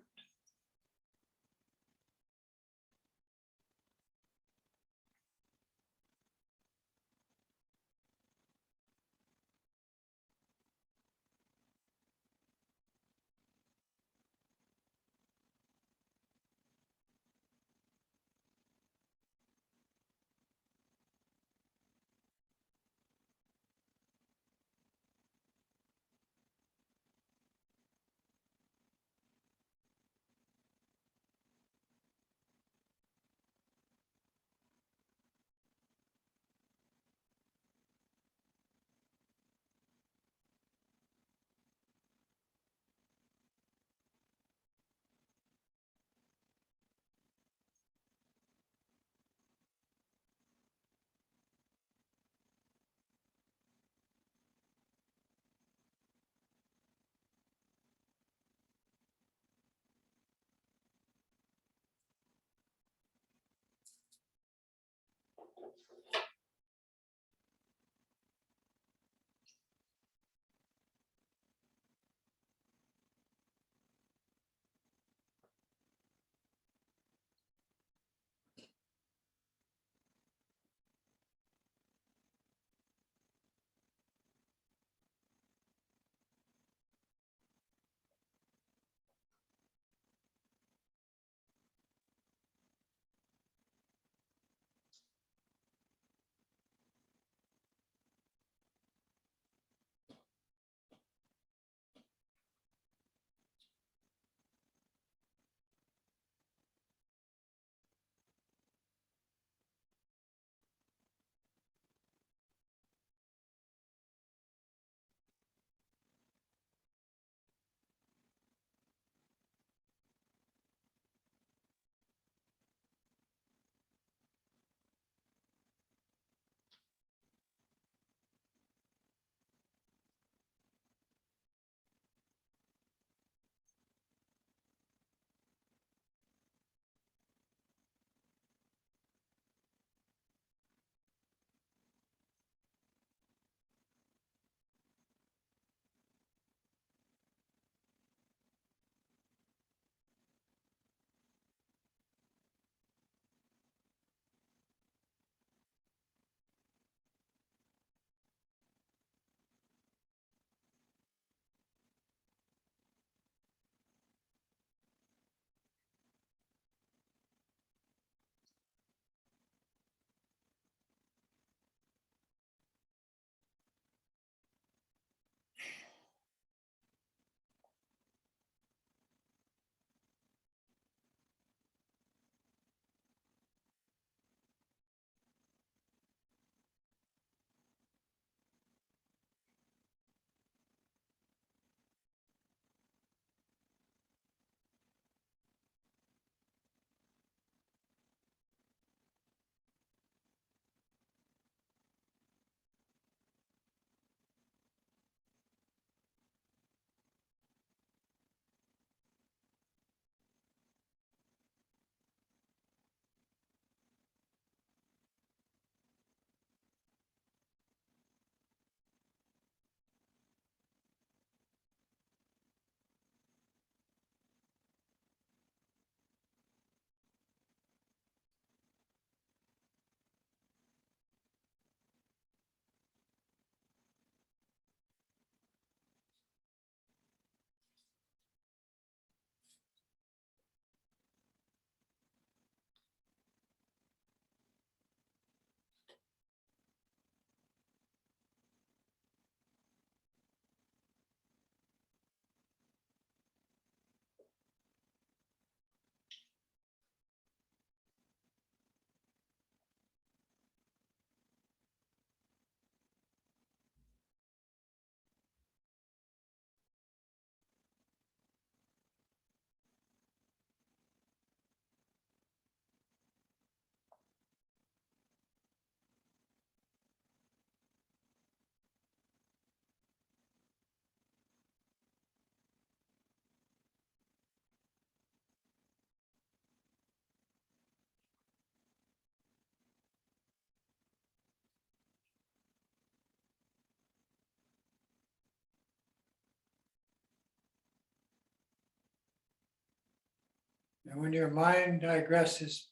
And when your mind digresses,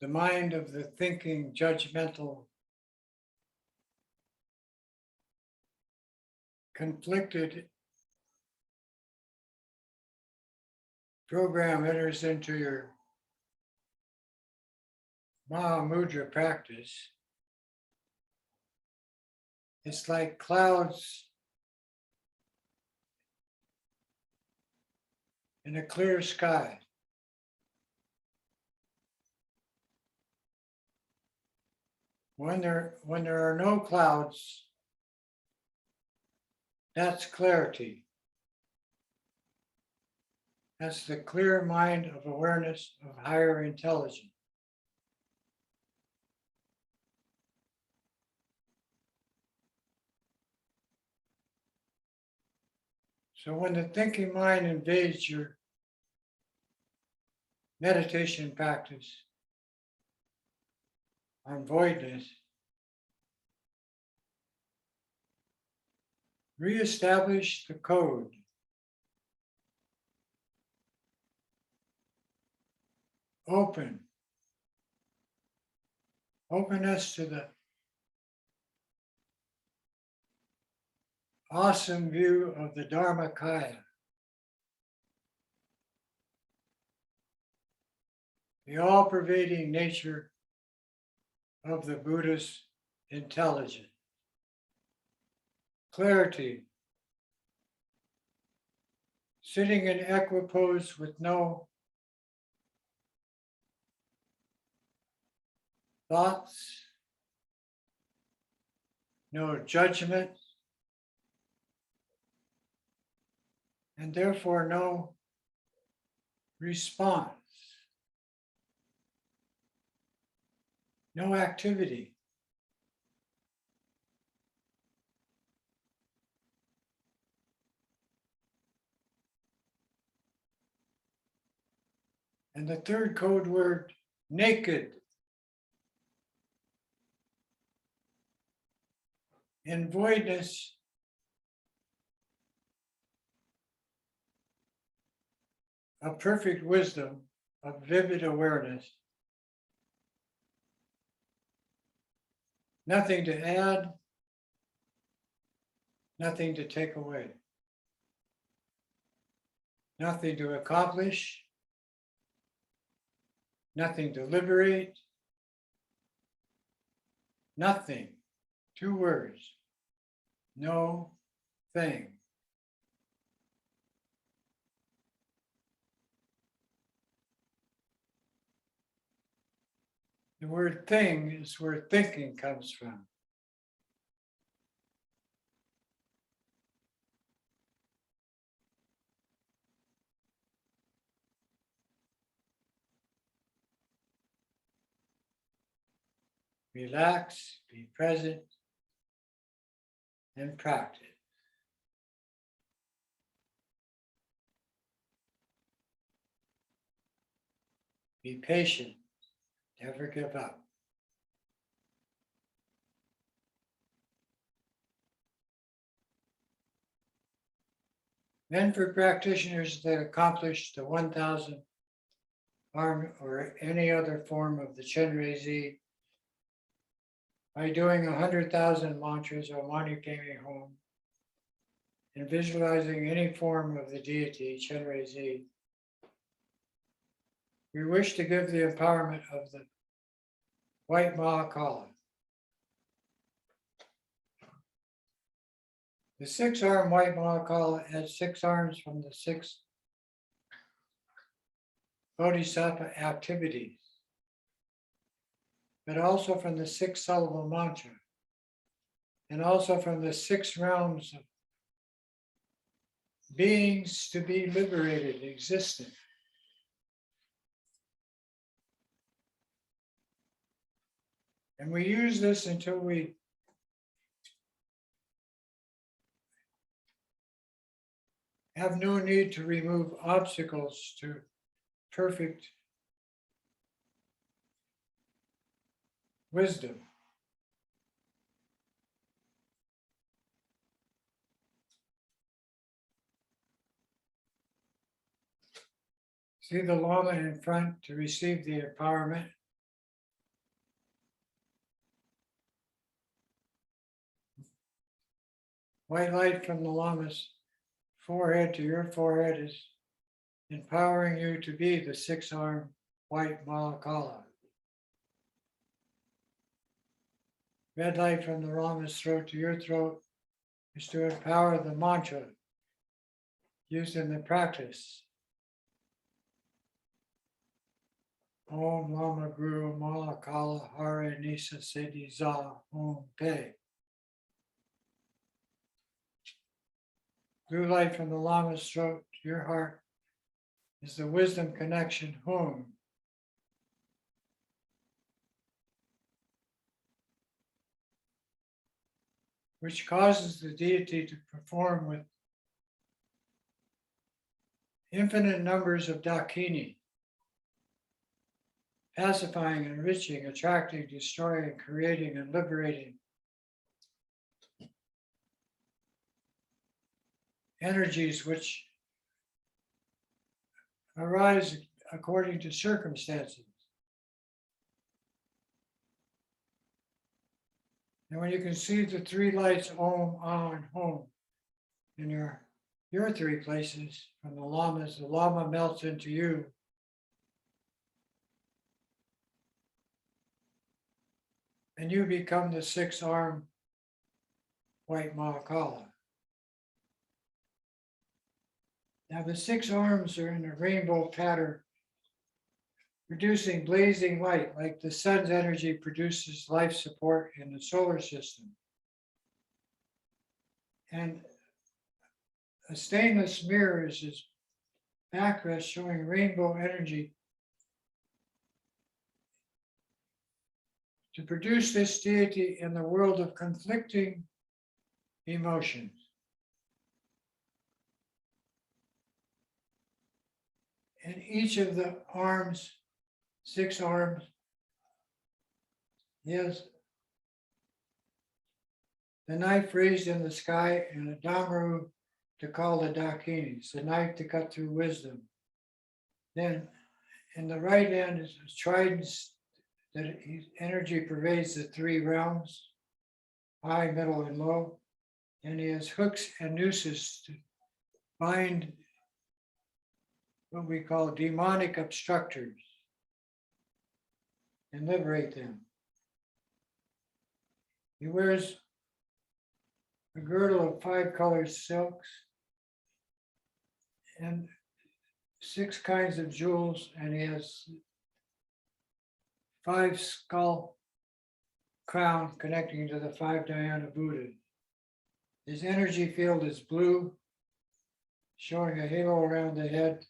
the mind of the thinking, judgmental, conflicted program enters into your Mahamudra practice. It's like clouds in a clear sky. When there are no clouds, that's clarity. That's the clear mind of awareness of higher intelligence. So when the thinking mind invades your meditation practice on voidness, reestablish the code. Openness to the awesome view of the Dharmakaya, the all-pervading nature of the Buddha's intelligence. Clarity, sitting in equipoise with no thoughts, no judgment, and therefore no response, no activity. And the third code word, naked. In voidness, of perfect wisdom, of vivid awareness, nothing to add, nothing to take away, nothing to accomplish, nothing to liberate, nothing, 2 words, no thing. The word thing is where thinking comes from. Relax, be present, and practice. Be patient, never give up. Then for practitioners that accomplish the 1,000 arm or any other form of the Chenrezig by doing 100,000 mantras or Mani Padme Hum and visualizing any form of the deity, Chenrezig, we wish to give the empowerment of the white Mahakala. The 6-arm white Mahakala has 6 arms from the 6 Bodhisattva activities, but also from the 6 syllable mantra, and also from the 6 realms of beings to be liberated, existent. And we use this until we have no need to remove obstacles to perfect wisdom. See the Lama in front to receive the empowerment. White light from the Lama's forehead to your forehead is empowering you to be the six-armed white Mahakala. Red light from the Lama's throat to your throat is to empower the mantra used in the practice. Om Lama Guru Mahakala Hare Nisa Siddhi Za Om Pe. Blue light from the Lama's throat to your heart is the wisdom connection Hum. Which causes the deity to perform with infinite numbers of dakini, pacifying, enriching, attracting, destroying, creating, and liberating energies which arise according to circumstances. And when you can see the three lights, Om, Ah, and Hum, in your three places from the Lama melts into you. And you become the six-armed white Mahakala. Now the six arms are in a rainbow pattern, producing blazing light like the sun's energy produces life support in the solar system. And a stainless mirror is his backrest showing rainbow energy. To produce this deity in the world of conflicting emotions. And each of the arms, six arms, is the knife raised in the sky and a damaru to call the dakinis, the knife to cut through wisdom. Then in the right hand is a trident that his energy pervades the three realms, high, middle, and low. And he has hooks and nooses to bind what we call demonic obstructors and liberate them. He wears a girdle of 5 colored silks and 6 kinds of jewels, and he has 5 skull crown connecting to the 5 dhyana Buddha. His energy field is blue, showing a halo around the head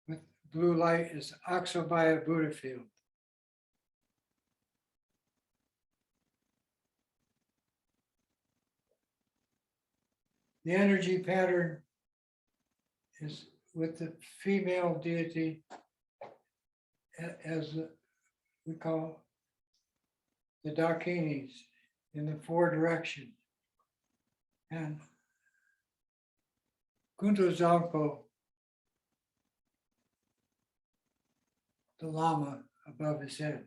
with blue light is Aksobhaya Buddha field. The energy pattern is with the female deity as we call the dakinis in the 4 directions. And Kunto Zampo, the Lama above his head,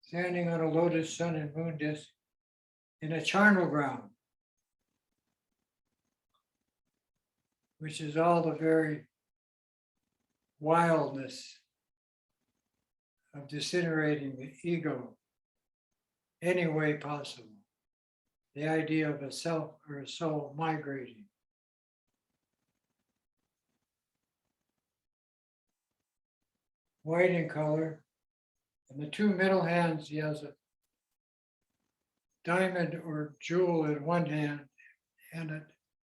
standing on a lotus sun and moon disk in a charnel ground, which is all the very wildness of disintegrating the ego any way possible. The idea of a self or a soul migrating. White in color, and the 2 middle hands, he has a diamond or jewel in one hand and a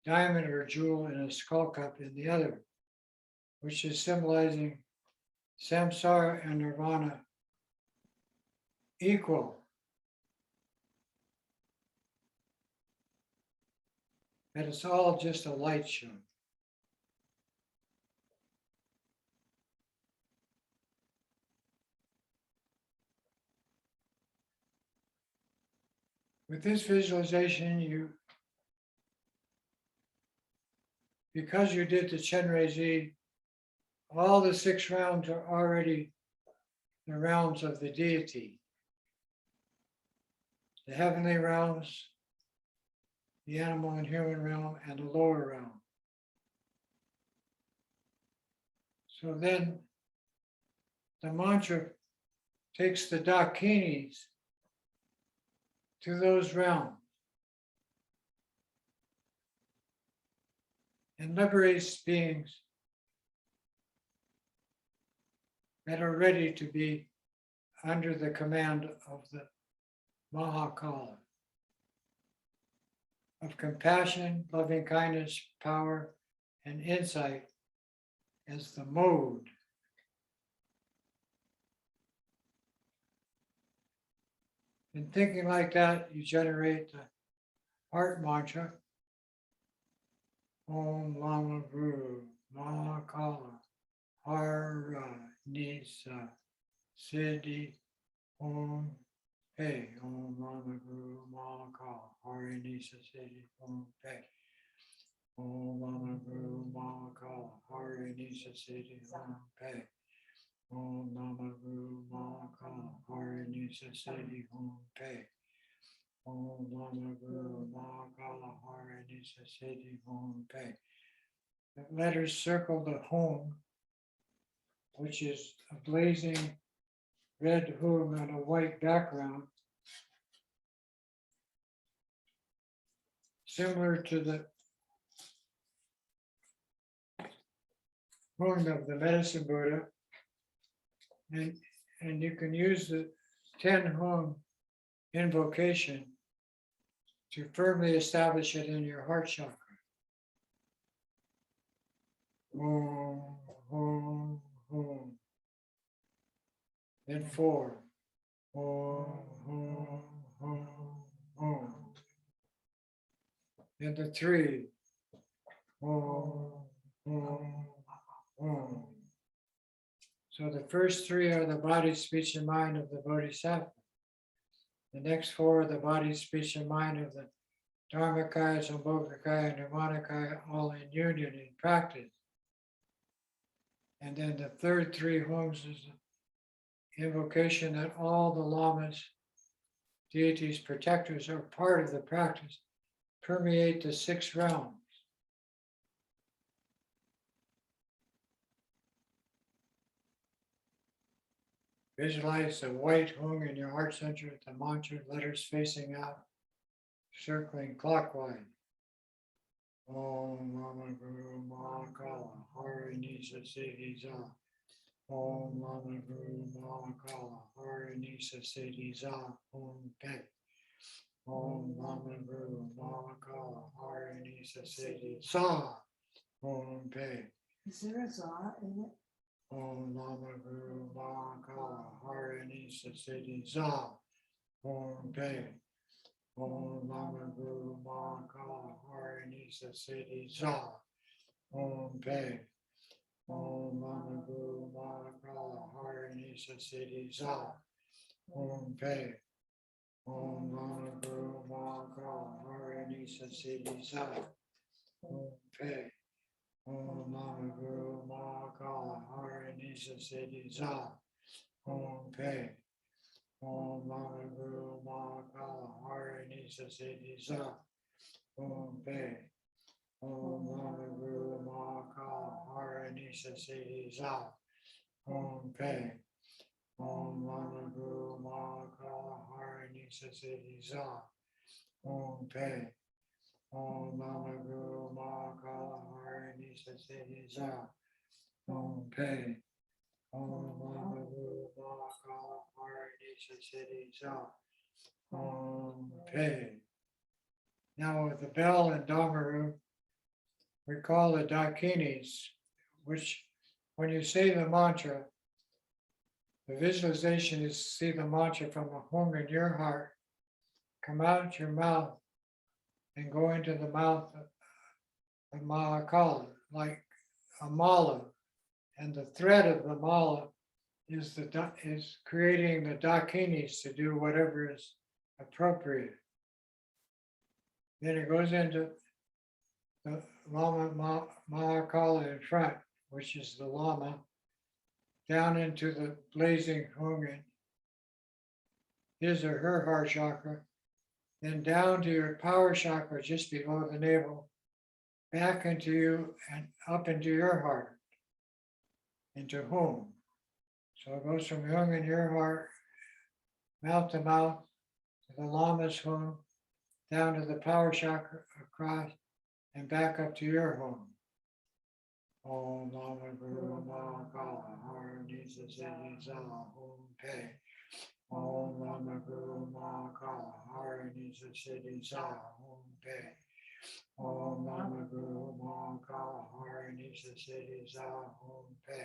diamond or jewel in a skull cup in the other, which is symbolizing samsara and nirvana equal. And it's all just a light show. With this visualization, you because you did the Chenrezig, all the 6 rounds are already the realms of the deity. The heavenly realms, the animal and human realm, and the lower realm. So then the mantra takes the dakinis to those realms and liberates beings that are ready to be under the command of the Mahakala, of compassion, loving kindness, power, and insight as the mode. In thinking like that, you generate the heart mantra, Om Lama Guru Mahakala Hara Nisa Siddhi Om Pe Om Lama Guru Mahakala Hara Nisa Siddhi Om Pe Om Lama Guru Mahakala Hara Nisa Siddhi Om Pe Om Lama Guru Mahakala Hara Nisa Siddhi Om Pe Om Lama Guru Mahakala Hara Nisa Siddhi Om Pe. The letters circle the home, which is a blazing red home on a white background, similar to the home of the medicine Buddha. And you can use the 10 home invocation to firmly establish it in your heart chakra. Om, Om, Om. Then 4. Om, Om, Om, Om. Then the 3. Om, Om, Om. So the first 3 are the body, speech, and mind of the Bodhisattva. The next 4 are the body, speech, and mind of the Dharmakaya, Sambhogakaya, and Nirmanakaya, all in union in practice. And then the third 3 homes is the invocation that all the lamas, deities, protectors are part of the practice, permeate the 6 realms. Visualize the white hung in your heart center with the mantra letters facing out, circling clockwise. Om Lama Guru Mahakala Hara Nisa Siddhi Za. Om Lama Guru Mahakala Hara Nisa Siddhi Za. Om Pe. Om Lama Guru Mahakala Hara Nisa Siddhi Za. Om Pe. Is there a za in it? Om Lama Guru Mahakala Hara Nisa Siddhi Za. Om Pe. Om Lama Guru Mahakala Hara Nisa Siddhi Za. Om Pe. Om Lama Guru Mahakala Hara Nisa Siddhi Za. Om Pe. Om Lama Guru Mahakala Hara Nisa Siddhi Za. Om Pe. Om Lama Guru Mahakala Hara Nisa Siddhi Za. Om Pe. Om Lama Guru Mahakala Hara Nisa Siddhi Za. Om Pe. Om Lama Guru Mahakala Hara Nisa Siddhi Za. Om Pe. Om Lama Guru Mahakala Hara Nisa Siddhi Za. Om Pe. Om Lama Guru Mahakala Hara Nisa Siddhi Za. Om Pe. Om Lama Guru Mahakala Hara Nisa Siddhi Za. Om Pe. Now with the bell and Dhammaru, we call the dakinis, which when you say the mantra, the visualization is to see the mantra from a hung in your heart, come out your mouth and go into the mouth of Mahakala, like a mala. And the thread of the mala is creating the dakinis to do whatever is appropriate. Then it goes into the Lama Mahakala in front, which is the Lama, down into the blazing Hungen, his or her heart chakra, then down to your power chakra just below the navel, back into you and up into your heart, into whom. So it goes from Jung in your heart, mouth to mouth, to the Lama's whom, down to the power chakra across, and back up to your home. Om Lama Guru Mahakala Haranisa Siddhi Saha Hum Pe. Om Lama Guru Mahakala Haranisa Siddhi Saha Hum Pe. Om Lama Guru Mahakala Haranisa Siddhi Saha Hum Pe.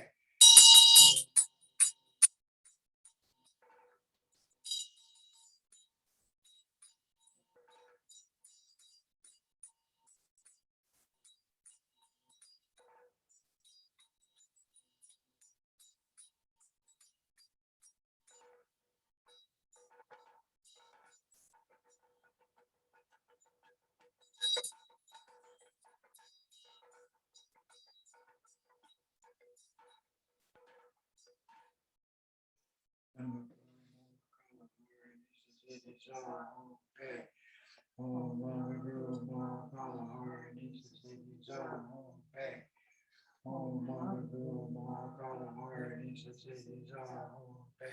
Om Lama Guru Mahakala Haranisa Siddhi Saha Hum Pe. Om Lama Guru Mahakala Haranisa Siddhi Saha Hum Pe. Om Lama Guru Mahakala Haranisa Siddhi Saha Hum Pe.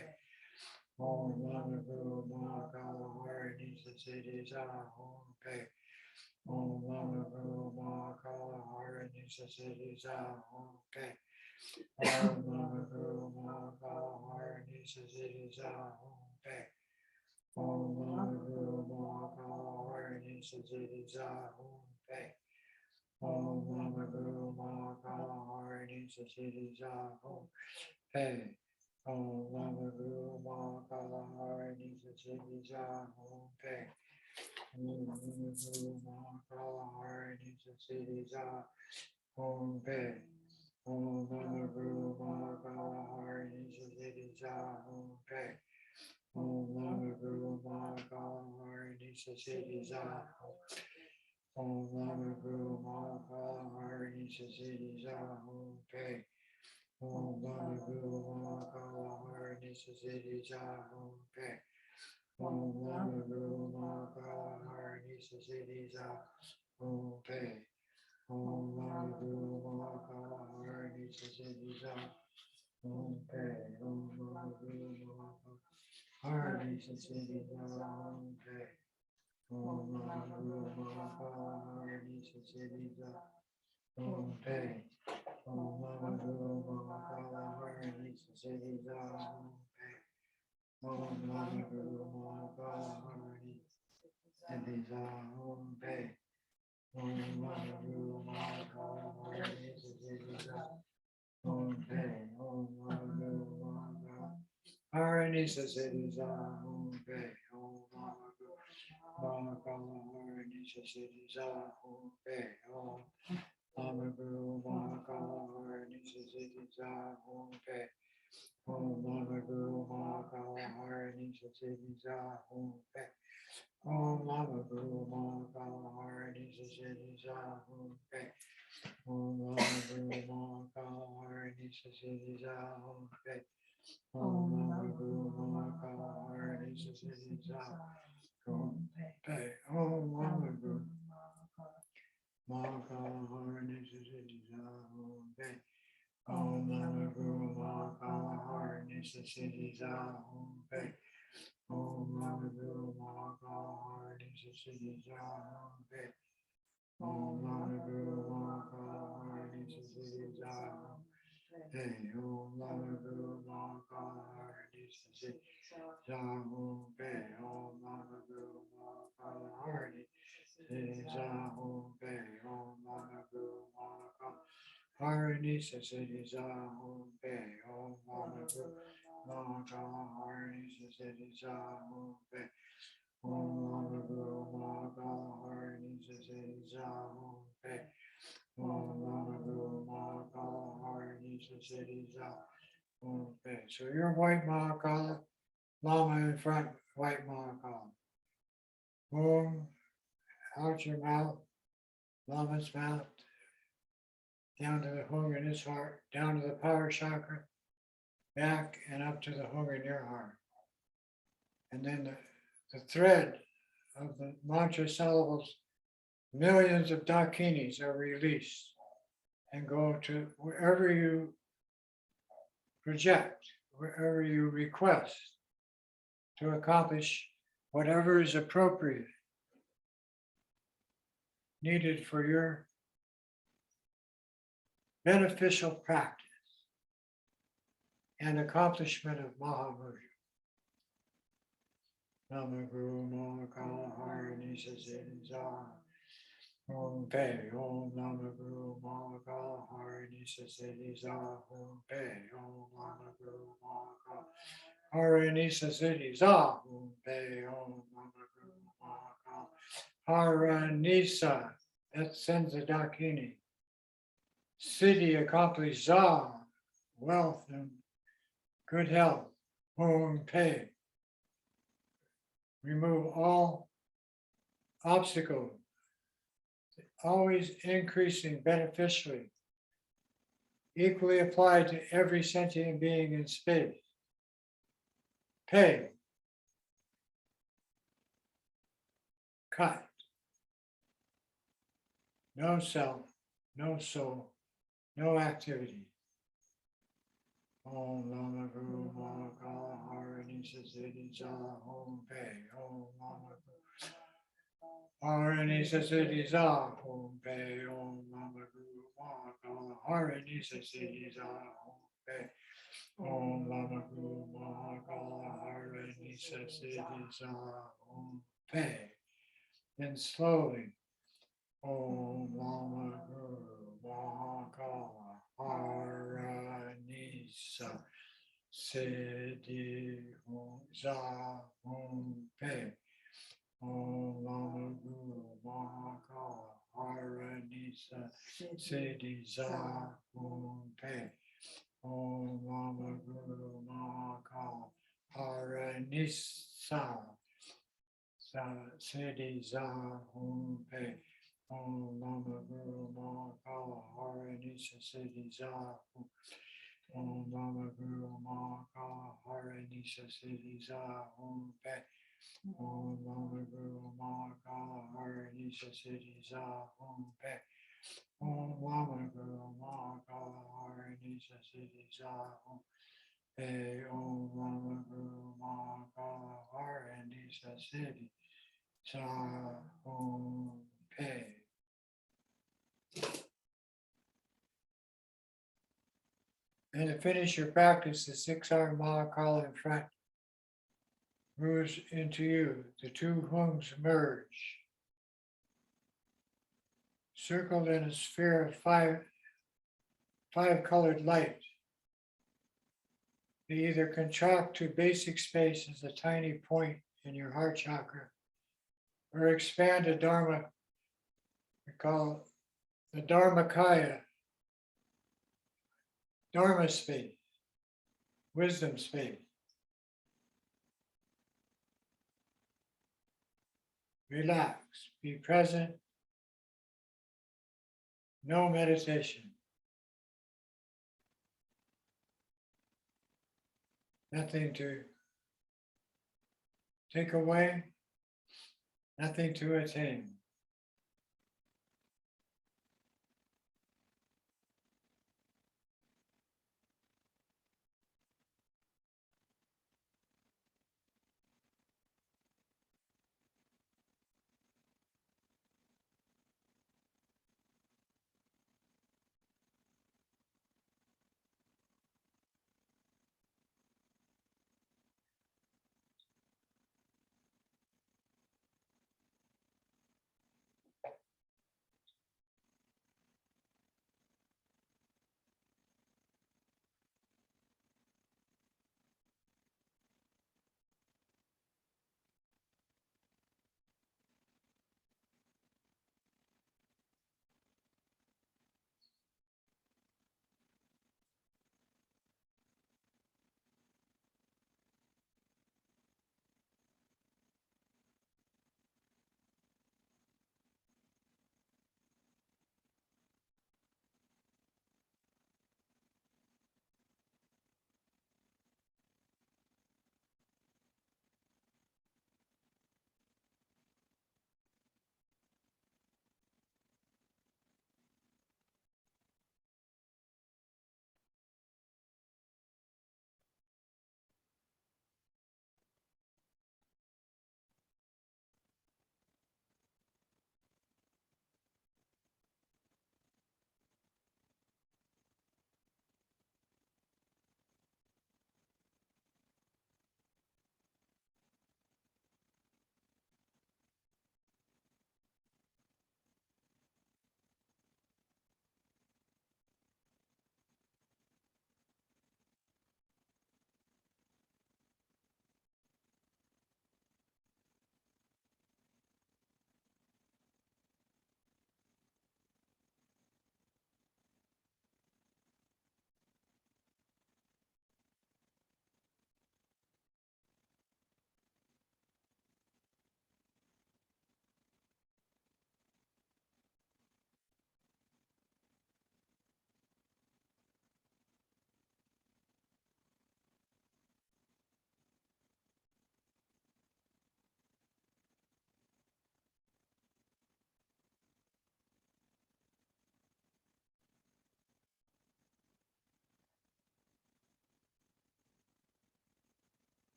Om Lama Guru Mahakala Haranisa Siddhi Saha Hum Pe. Om Lama Guru Mahakala Haranisa Siddhi Saha Hum Pe. Om Lama Guru Mahakala Haranisa Siddhi Saha Hum Pe. Om Lama Guru Mahakala Haranisa Siddhi Saha Hum Pe. Om Lama Guru Mahakala Haranisa Siddhi Saha Hum Pe. Om Lama Guru Mahakala Haranisa Siddhi Saha Hum Pe. Om Lama Guru Mahakala Haranisa Siddhi Saha Hum Pe. Om Lama Guru Mahakala Haranisa Siddhi Saha Hum Pe. Om Lama Guru Mahakala Haranisa Siddhi Saha Hum Pe. Om Lama Guru Mahakala Haranisa Siddhi Saha Hum Pe. Om Lama Guru Mahakala Haranisa Siddhi Saha Hum Pe. Om Lama Guru Mahakala Haranisa Siddhi Saha Hum Pe. Om Lama Guru Mahakala Haranisa Siddhi Saha Hum Pe. Om Lama Guru Mahakala Haranisa Siddhi Saha Hum Pe. Om Lama Guru Mahakala Haranisa Siddhi Saha Hum Pe. Om Lama Guru Mahakala Haranisa Siddhi Saha Hum Pe. Om Lama Guru Mahakala Haranisa Siddhi Saha Hum Pe. Om Lama Guru Mahakala Haranisa Siddhi Saha Hum Pe. Om Lama Guru Mahakala Haranisa Siddhi Saha Hum Pe. Om Lama Guru Mahakala Haranisa Siddhi Saha Hum Pe. Om Lama Guru Mahakala Haranisa Siddhi Saha Hum Pe. Om Lama Guru Mahakala Haranisa Siddhi Saha Hum Pe. Om Lama Guru Mahakala Haranisa Siddhi Saha Hum Pe. Om Lama Guru Mahakala Haranisa Siddhi Saha Hum Pe. Om Lama Guru Mahakala Haranisa Siddhi Saha Hum Pe. Om Lama Guru Mahakala Haranisa Siddhi Saha Hum Pe. Om Lama Guru Mahakala Haranisa Siddhi Saha Hum Pe. Om Lama Guru Mahakala Haranisa Siddhi Saha Hum Pe. Om Lama Guru Mahakala Haranisa Siddhi Saha Hum Pe. Om Lama Guru Mahakala Haranisa Siddhi Saha Hum Pe. Om Lama Guru Mahakala Haranisa Siddhi Saha Hum Pe. Om Lama Guru Mahakala Haranisa Siddhi Saha Hum Pe. Om Lama Guru Mahakala Haranisa Siddhi Saha Hum Pe. Om Lama Guru Mahakala Haranisa Siddhi Saha Hum Pe. So you're white Mahakala, Lama in front, white Mahakala. Boom, out your mouth, Lama's mouth, down to the hung in his heart, down to the power chakra, back and up to the hung in your heart. And then the thread of the mantra syllables, millions of dakinis are released and go to wherever you project, wherever you request to accomplish whatever is appropriate, needed for your beneficial practice and accomplishment of Mahamudra. Nama Guru Mahakala Haranisa Siddhisa Om Pe Om Nama Guru Mahakala Haranisa Siddhisa Om Pe Om Nama Guru Mahakala Haranisa Siddhisa Om Pe Om Nama Guru Mahakala Haranisa. That sends a dakini. Siddhi accomplished za, wealth and good health. Om Pe. Remove all obstacles, always increasing beneficially, equally applied to every sentient being in space. Pay, cut, no self, no soul, no activity. Om Lama Guru Mahakala Haranisa Siddhisa Om Pe Om Lama Guru Haranisa Siddhisa Om Pe Om Lama Guru Mahakala Haranisa Siddhisa Om Pe Om Lama Guru Mahakala Haranisa Siddhisa Om Pe. Then slowly, Om Lama Guru Mahakala Haranisa Siddhi Za Om Pe Om Lama Guru Mahakala Haranisa Siddhi Za Om Pe Om Lama Guru Mahakala Haranisa Siddhi Za Om Pe Om Lama Guru Mahakala Haranisa Siddhi Za Om Lama Guru Mahakala Haranisa Siddhi Za Om Pe Om Lama Guru Mahakala Haranisa Siddhi Za Om Pe Om Lama Guru Mahakala Haranisa Siddhi Za Om Pe Om Lama Guru Mahakala Haranisa Siddhi Za Om Pe. And to finish your practice, the 6-hour Mahakala in front moves into you. The two hungs merge, circled in a sphere of five-colored light. They either contract to basic space as a tiny point in your heart chakra, or expand to Dharma, we call the Dharmakaya, Dharma space, wisdom space. Relax, be present, no meditation. Nothing to take away, nothing to attain.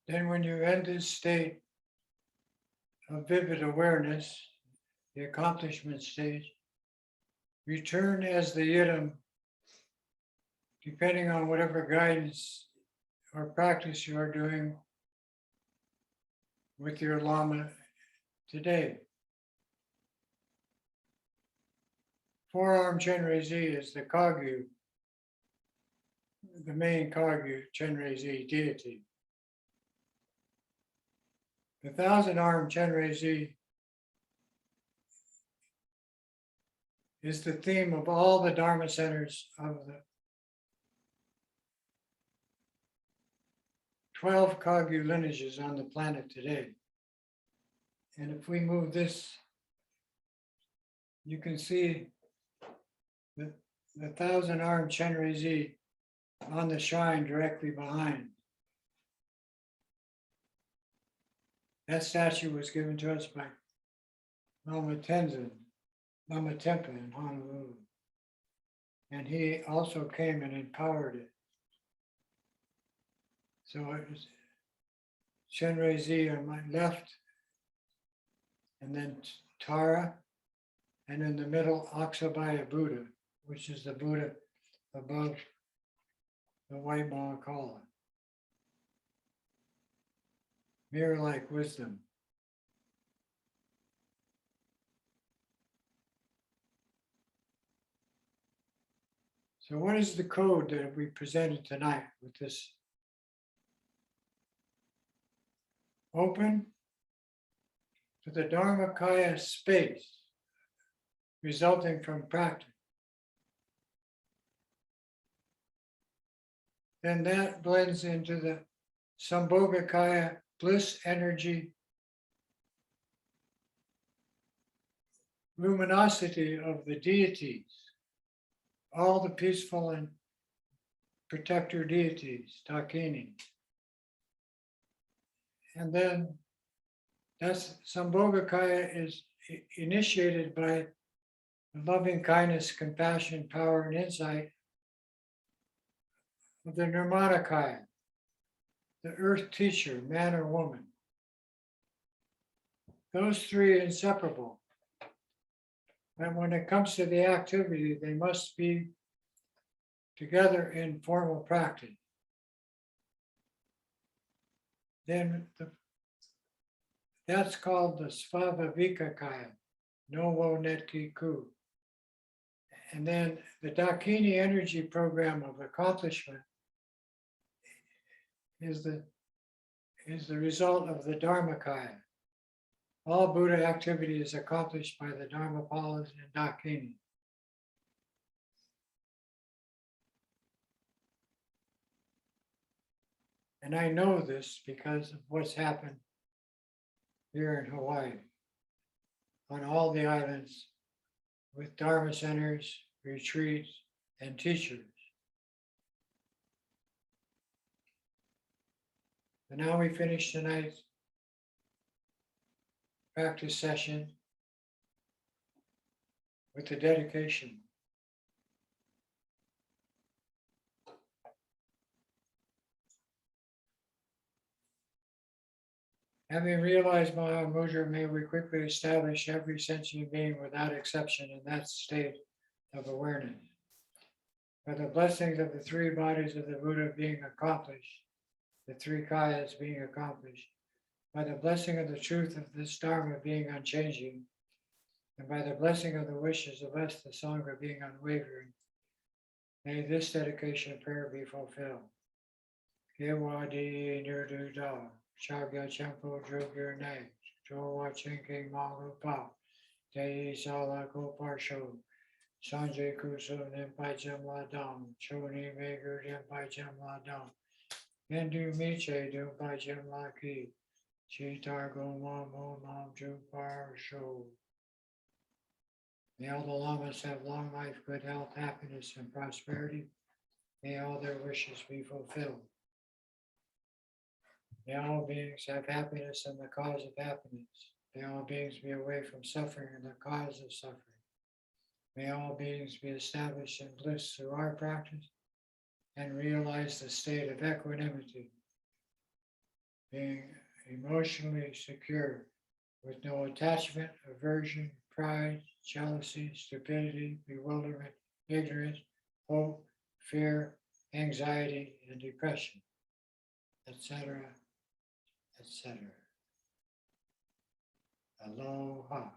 Then when you end this state of vivid awareness, the accomplishment stage, return as the yidam, depending on whatever guidance or practice you are doing with your Lama today. Forearm Chenrezig is the Kagyu, the main Kagyu Chenrezig deity. The 1,000-arm Chenrezig is the theme of all the Dharma centers of the 12 Kagyu lineages on the planet today. And if we move this, you can see the 1,000-arm Chenrezig on the shrine directly behind. That statue was given to us by Lama Tenzin, Lama Tempa in Honolulu. And he also came and empowered it. So it was Chenrezig on my left, and then Tara, and in the middle, Aksabaya Buddha, which is the Buddha above the white Mahakala. Mirror-like wisdom. So what is the code that we presented tonight with this? Open to the Dharmakaya space resulting from practice. Then that blends into the Sambhogakaya bliss energy, luminosity of the deities, all the peaceful and protector deities, Dakini. And then that's Sambhogakaya is initiated by loving kindness, compassion, power, and insight of the Nirmanakaya, the earth teacher, man or woman. Those three are inseparable. And when it comes to the activity, they must be together in formal practice. Then that's called the Svabhavikakaya, Novo Netki Ku. And then the Dakini energy program of accomplishment is the result of the Dharmakaya. All Buddha activity is accomplished by the Dharmapalas and Dakini. And I know this because of what's happened here in Hawaii, on all the islands, with Dharma centers, retreats, and teachers. And now we finish tonight's practice session with the dedication. Having realized Mahamudra, may we quickly establish every sentient being without exception in that state of awareness. By the blessings of the three bodies of the Buddha being accomplished, the three kayas being accomplished, by the blessing of the truth of this Dharma being unchanging, and by the blessing of the wishes of us, the Sangha, being unwavering, may this dedication of prayer be fulfilled. Gewadi Nirduda, Shagya Champo Drugir Ne, Jowa Chinking Malu Pa, Dei Sala Goparsho, Sanjay Kuso Nimpai Jamla Dam, Choni Megur Nimpai Jamla Dam, Hindu Miche Dumpai Jamla Ki, Chitar Goma Monam Jupar Show. May all the lamas have long life, good health, happiness, and prosperity. May all their wishes be fulfilled. May all beings have happiness and the cause of happiness. May all beings be away from suffering and the cause of suffering. May all beings be established in bliss through our practice and realize the state of equanimity. being emotionally secure with no attachment, aversion, pride, jealousy, stupidity, bewilderment, ignorance, hope, fear, anxiety, and depression, etc., etc. Aloha.